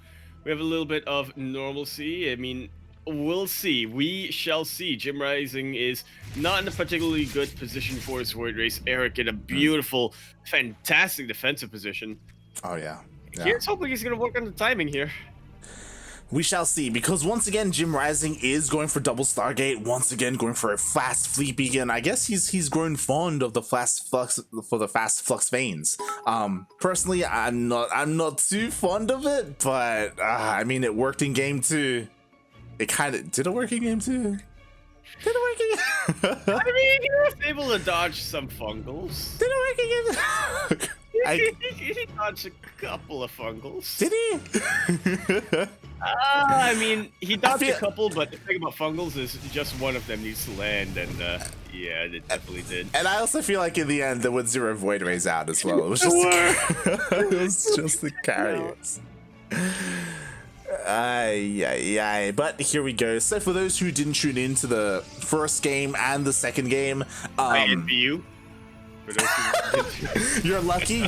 we have a little bit of normalcy. I mean, we'll see. We shall see. JimRising is not in a particularly good position for his Void Race. Erik in a beautiful, fantastic defensive position. Oh yeah. Here's hoping he's gonna work on the timing here. We shall see, because once again, JimRising is going for double Stargate. Once again, going for a fast fleet beacon. I guess he's grown fond of the fast flux veins. Personally, I'm not too fond of it, but I mean, it worked in game 2. It kind of did it work in game 2. Did it work in? I mean, he was able to dodge some fungals. Did it work in game 2? He dodged a couple of fungals. Did he? I mean, he dodged a couple, but the thing about fungals is just one of them needs to land, and yeah, it definitely did. And I also feel like in the end, there was 0 Void Rays out as well. It was just the carriers. But here we go. So for those who didn't tune in to the first game and the second game, I envy you. You're lucky,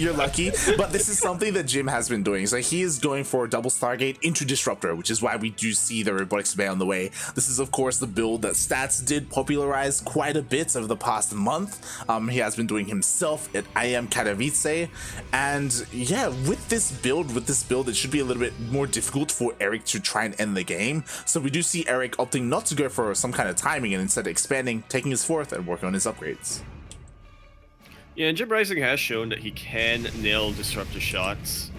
but this is something that Jim has been doing. So he is going for double Stargate into Disruptor, which is why we do see the Robotics Bay on the way. This is of course the build that Stats did popularize quite a bit over the past month. He has been doing himself at I Am Katowice, and yeah, with this build, it should be a little bit more difficult for Erik to try and end the game. So we do see Erik opting not to go for some kind of timing and instead expanding, taking his 4th and working on his upgrades. Yeah, and JimRising has shown that he can nail disruptor shots.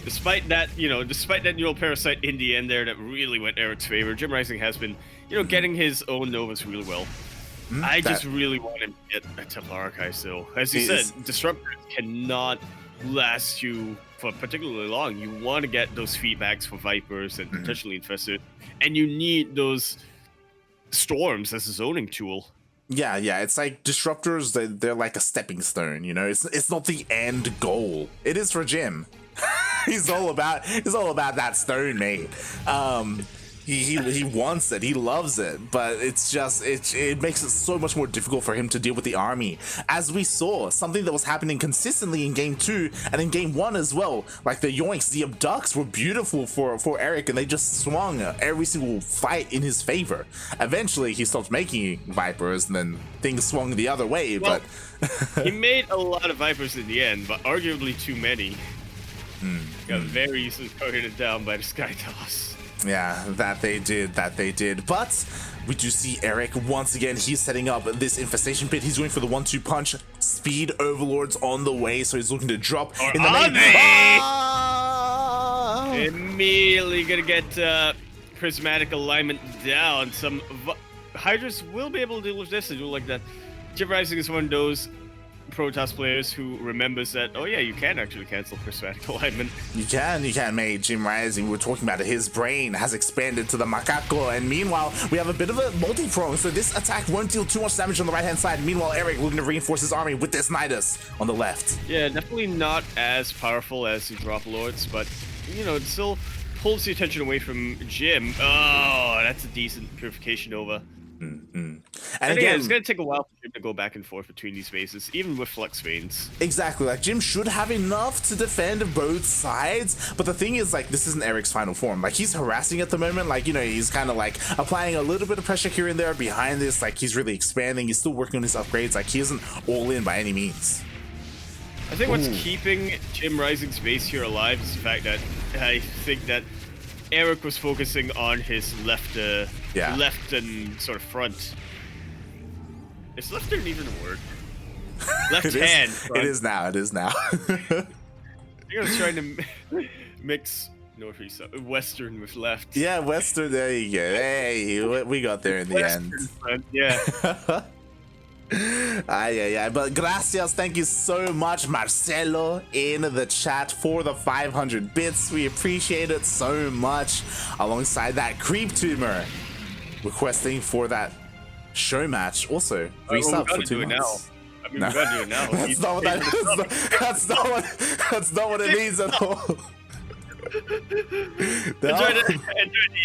Despite that, neural parasite in the end there that really went Erik's favor, JimRising has been, getting his own Novas really well. I just really want him to get a Templar Archive still. As you said, disruptors cannot last you for particularly long. You want to get those feedbacks for Vipers and potentially Infested, and you need those storms as a zoning tool. Yeah, it's like disruptors. They're like a stepping stone. It's not the end goal. It is for Jim. He's all about that stone, mate. He wants it. He loves it, but it's just it makes it so much more difficult for him to deal with the army. As we saw, something that was happening consistently in game 2 and in game 1 as well. Like the yoinks, the abducts were beautiful for Erik, and they just swung every single fight in his favor. Eventually, he stopped making Vipers, and then things swung the other way. Well, but he made a lot of Vipers in the end, but arguably too many. Got very easily targeted down by the Sky Toss. Yeah, that they did. But we do see Erik once again. He's setting up this infestation pit. He's going for the 1-2 punch. Speed overlords on the way, so he's looking to drop in the main. Immediately gonna get prismatic alignment down. Some Hydras will be able to deal with this and do like that. JimRising is one of those Protoss players who remembers that, oh yeah, you can actually cancel prismatic alignment. You can, mate. JimRising, we're talking about it. His brain has expanded to the macaco, and meanwhile, we have a bit of a multi-prong, so this attack won't deal too much damage on the right-hand side. Meanwhile, Erik looking to reinforce his army with this Nidus on the left. Yeah, definitely not as powerful as the Drop Lords, but, it still pulls the attention away from Jim. Oh, that's a decent Purification Nova. And again, it's going to take a while for Jim to go back and forth between these bases, even with Flux Veins. Exactly, like Jim should have enough to defend both sides, but the thing is, like, this isn't Erik's final form. Like, he's harassing at the moment, like, he's kind of like applying a little bit of pressure here and there behind this, like he's really expanding, he's still working on his upgrades, like he isn't all in by any means. I think what's keeping JimRising's base here alive is the fact that I think that Erik was focusing on his left and sort of front. Is left turn even a word? Left hand. It is now. I think I was trying to mix northeast, western with left. Yeah, western. There you go. Hey, we got there in the end. Front, yeah. But gracias, thank you so much, Marcelo, in the chat for the 500 bits. We appreciate it so much. Alongside that, Creep Tumor requesting for that show match. Also, resub for 2 months. I mean, we gotta do it now. That's not what that's not what it means at all. Enjoy the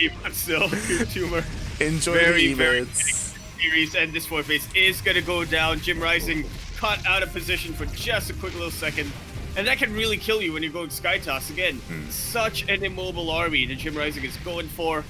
emotes still, Creep Tumor. Enjoy very, the very emotes. Series, and this 4-face is gonna go down. JimRising caught out of position for just a quick little second, and that can really kill you when you're going Sky Toss. Again, such an immobile army that JimRising is going for.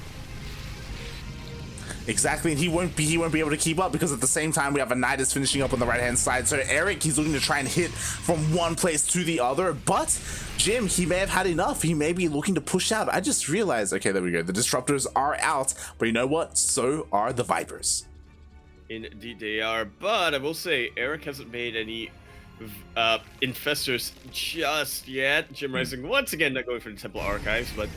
Exactly, and he won't be able to keep up, because at the same time we have a Nidus finishing up on the right hand side. So Erik, he's looking to try and hit from one place to the other, but Jim, he may have had enough. He may be looking to push out. I just realized, okay, there we go, the disruptors are out, but you know what, so are the Vipers. Indeed they are, but I will say Erik hasn't made any infestors just yet. JimRising once again not going for the Temple Archives, but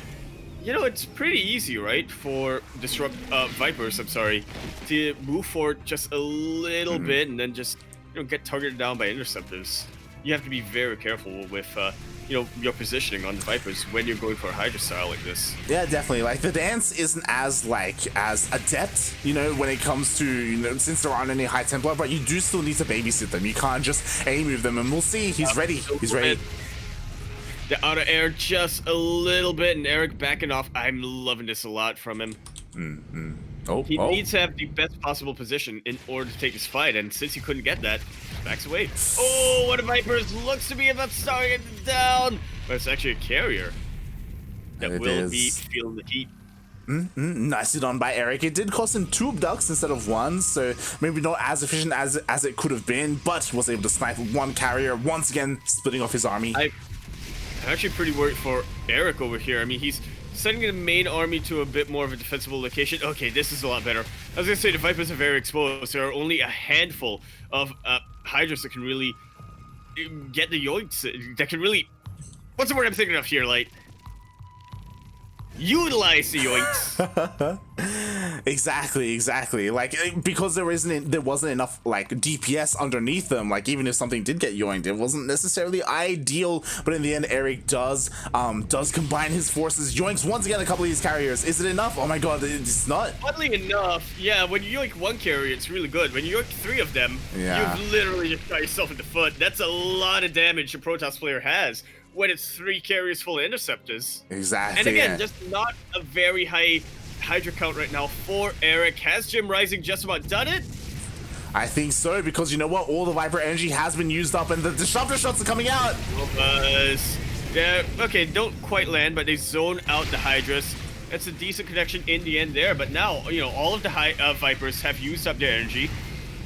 you know, it's pretty easy, right, for Vipers, to move forward just a little bit and then just, you know, get targeted down by interceptors. You have to be very careful with, you know, your positioning on the Vipers when you're going for a Hydra style like this. Yeah, definitely. Like, the dance isn't as adept, you know, when it comes to, you know, since there aren't any High Templar, but you do still need to babysit them. You can't just A-move them, and we'll see. He's ready. He's ready. The outer air just a little bit, and Erik backing off. I'm loving this a lot from him. He needs to have the best possible position in order to take this fight, and since he couldn't get that, backs away. Oh, one of Vipers looks to be about to start it down, but it's actually a carrier that will be feeling the heat. Nicely done by Erik. It did cost him 2 abducts instead of 1, so maybe not as efficient as it could have been, but was able to snipe 1 carrier, once again splitting off his army. I'm actually pretty worried for Erik over here. I mean, he's sending the main army to a bit more of a defensible location. Okay, this is a lot better. I was gonna say the Vipers are very exposed. There are only a handful of Hydras that can really get the yoinks. That can really, what's the word I'm thinking of here? Like, utilize the yoinks. Exactly. Like, because there wasn't enough like DPS underneath them. Like, even if something did get yoinked, it wasn't necessarily ideal. But in the end, Erik does combine his forces. Yoinks once again a couple of these carriers. Is it enough? Oh my god, it's not. Oddly enough, yeah. When you yoink 1 carrier, it's really good. When you yoink 3 of them, you've literally just shot yourself in the foot. That's a lot of damage a Protoss player has when it's 3 carriers full of interceptors. Exactly. And again, just not a very high Hydra count right now for Erik. Has JimRising just about done it? I think so, because you know what? All the Viper energy has been used up, and the disruptor shots are coming out. Yeah, okay, don't quite land, but they zone out the Hydras. That's a decent connection in the end there, but now, you know, all of the Vipers have used up their energy.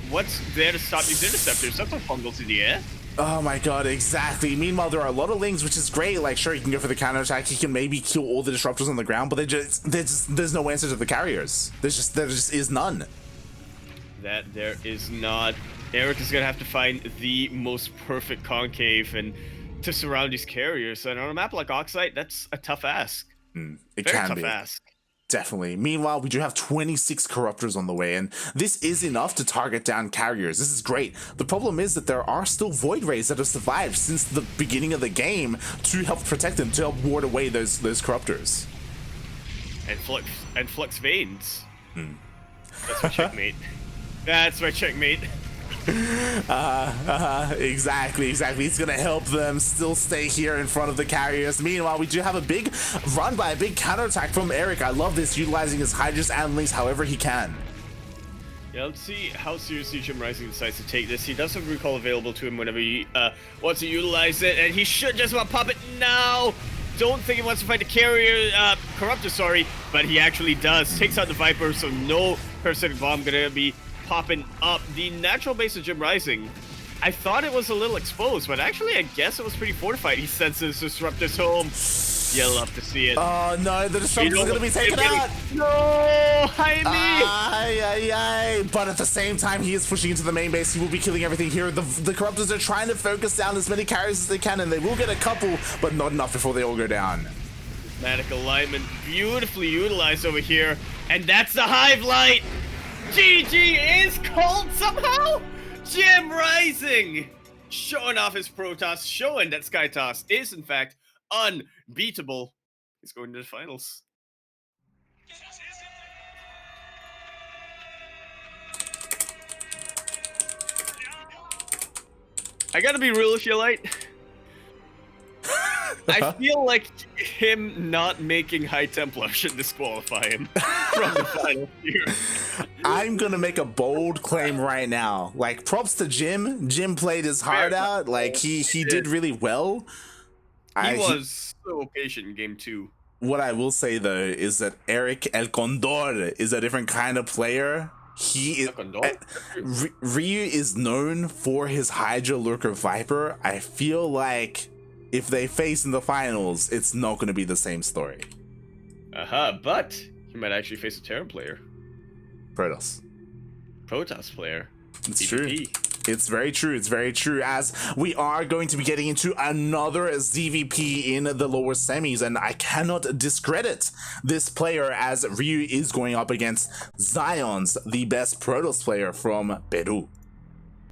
What's there to stop these interceptors? That's a fungals in the air. Oh my god, exactly. Meanwhile, there are a lot of lings, which is great. Like, sure, he can go for the counterattack. He can maybe kill all the disruptors on the ground, but there's no answer to the carriers. There just is none. That there is not. Erik is gonna have to find the most perfect concave and to surround these carriers. And on a map like Oxide, that's a tough ask. It Very can tough be. ask. Definitely. Meanwhile, we do have 26 corruptors on the way, and this is enough to target down carriers. This is great. The problem is that there are still Void Rays that have survived since the beginning of the game to help protect them, to help ward away those corruptors. And Flux Veins. That's my checkmate. That's my checkmate. Exactly. It's gonna help them still stay here in front of the carriers. Meanwhile, we do have a big run by a big counterattack from Erik. I love this, utilizing his Hydras and links however he can. Yeah, let's see how seriously JimRising decides to take this. He does have recall available to him whenever he wants to utilize it, and he should just about pop it now. Don't think he wants to fight the carrier, corruptor, but he actually does. Takes out the Viper, so no parasitic bomb gonna be popping up. The natural base of JimRising, I thought it was a little exposed, but actually I guess it was pretty fortified. He senses disruptors home. You'll love to see it. Oh no, the disruptors are gonna be taken out. No, Jaime. But at the same time, he is pushing into the main base. He will be killing everything here. The corruptors are trying to focus down as many carriers as they can, and they will get a couple, but not enough before they all go down. Prismatic alignment beautifully utilized over here, and that's the Hive Light. GG is called somehow. JimRising! Showing off his Protoss, showing that SkyToss is, in fact, unbeatable. He's going to the finals. I gotta be real with you, Light. I feel like him not making High Templar should disqualify him from the final here. I'm gonna make a bold claim right now. Like, props to Jim. Jim played his heart out. Like, he did really well. He was so patient in game 2. What I will say though is that Erik El Condor is a different kind of player. He is Ryu is known for his Hydra Lurker Viper. I feel like if they face in the finals, it's not going to be the same story. But he might actually face a Terran player. Protoss player. It's PvP. true. It's very true. It's very true. As we are going to be getting into another ZVP in the lower semis, and I cannot discredit this player as Ryu is going up against Zion's, the best Protoss player from Peru.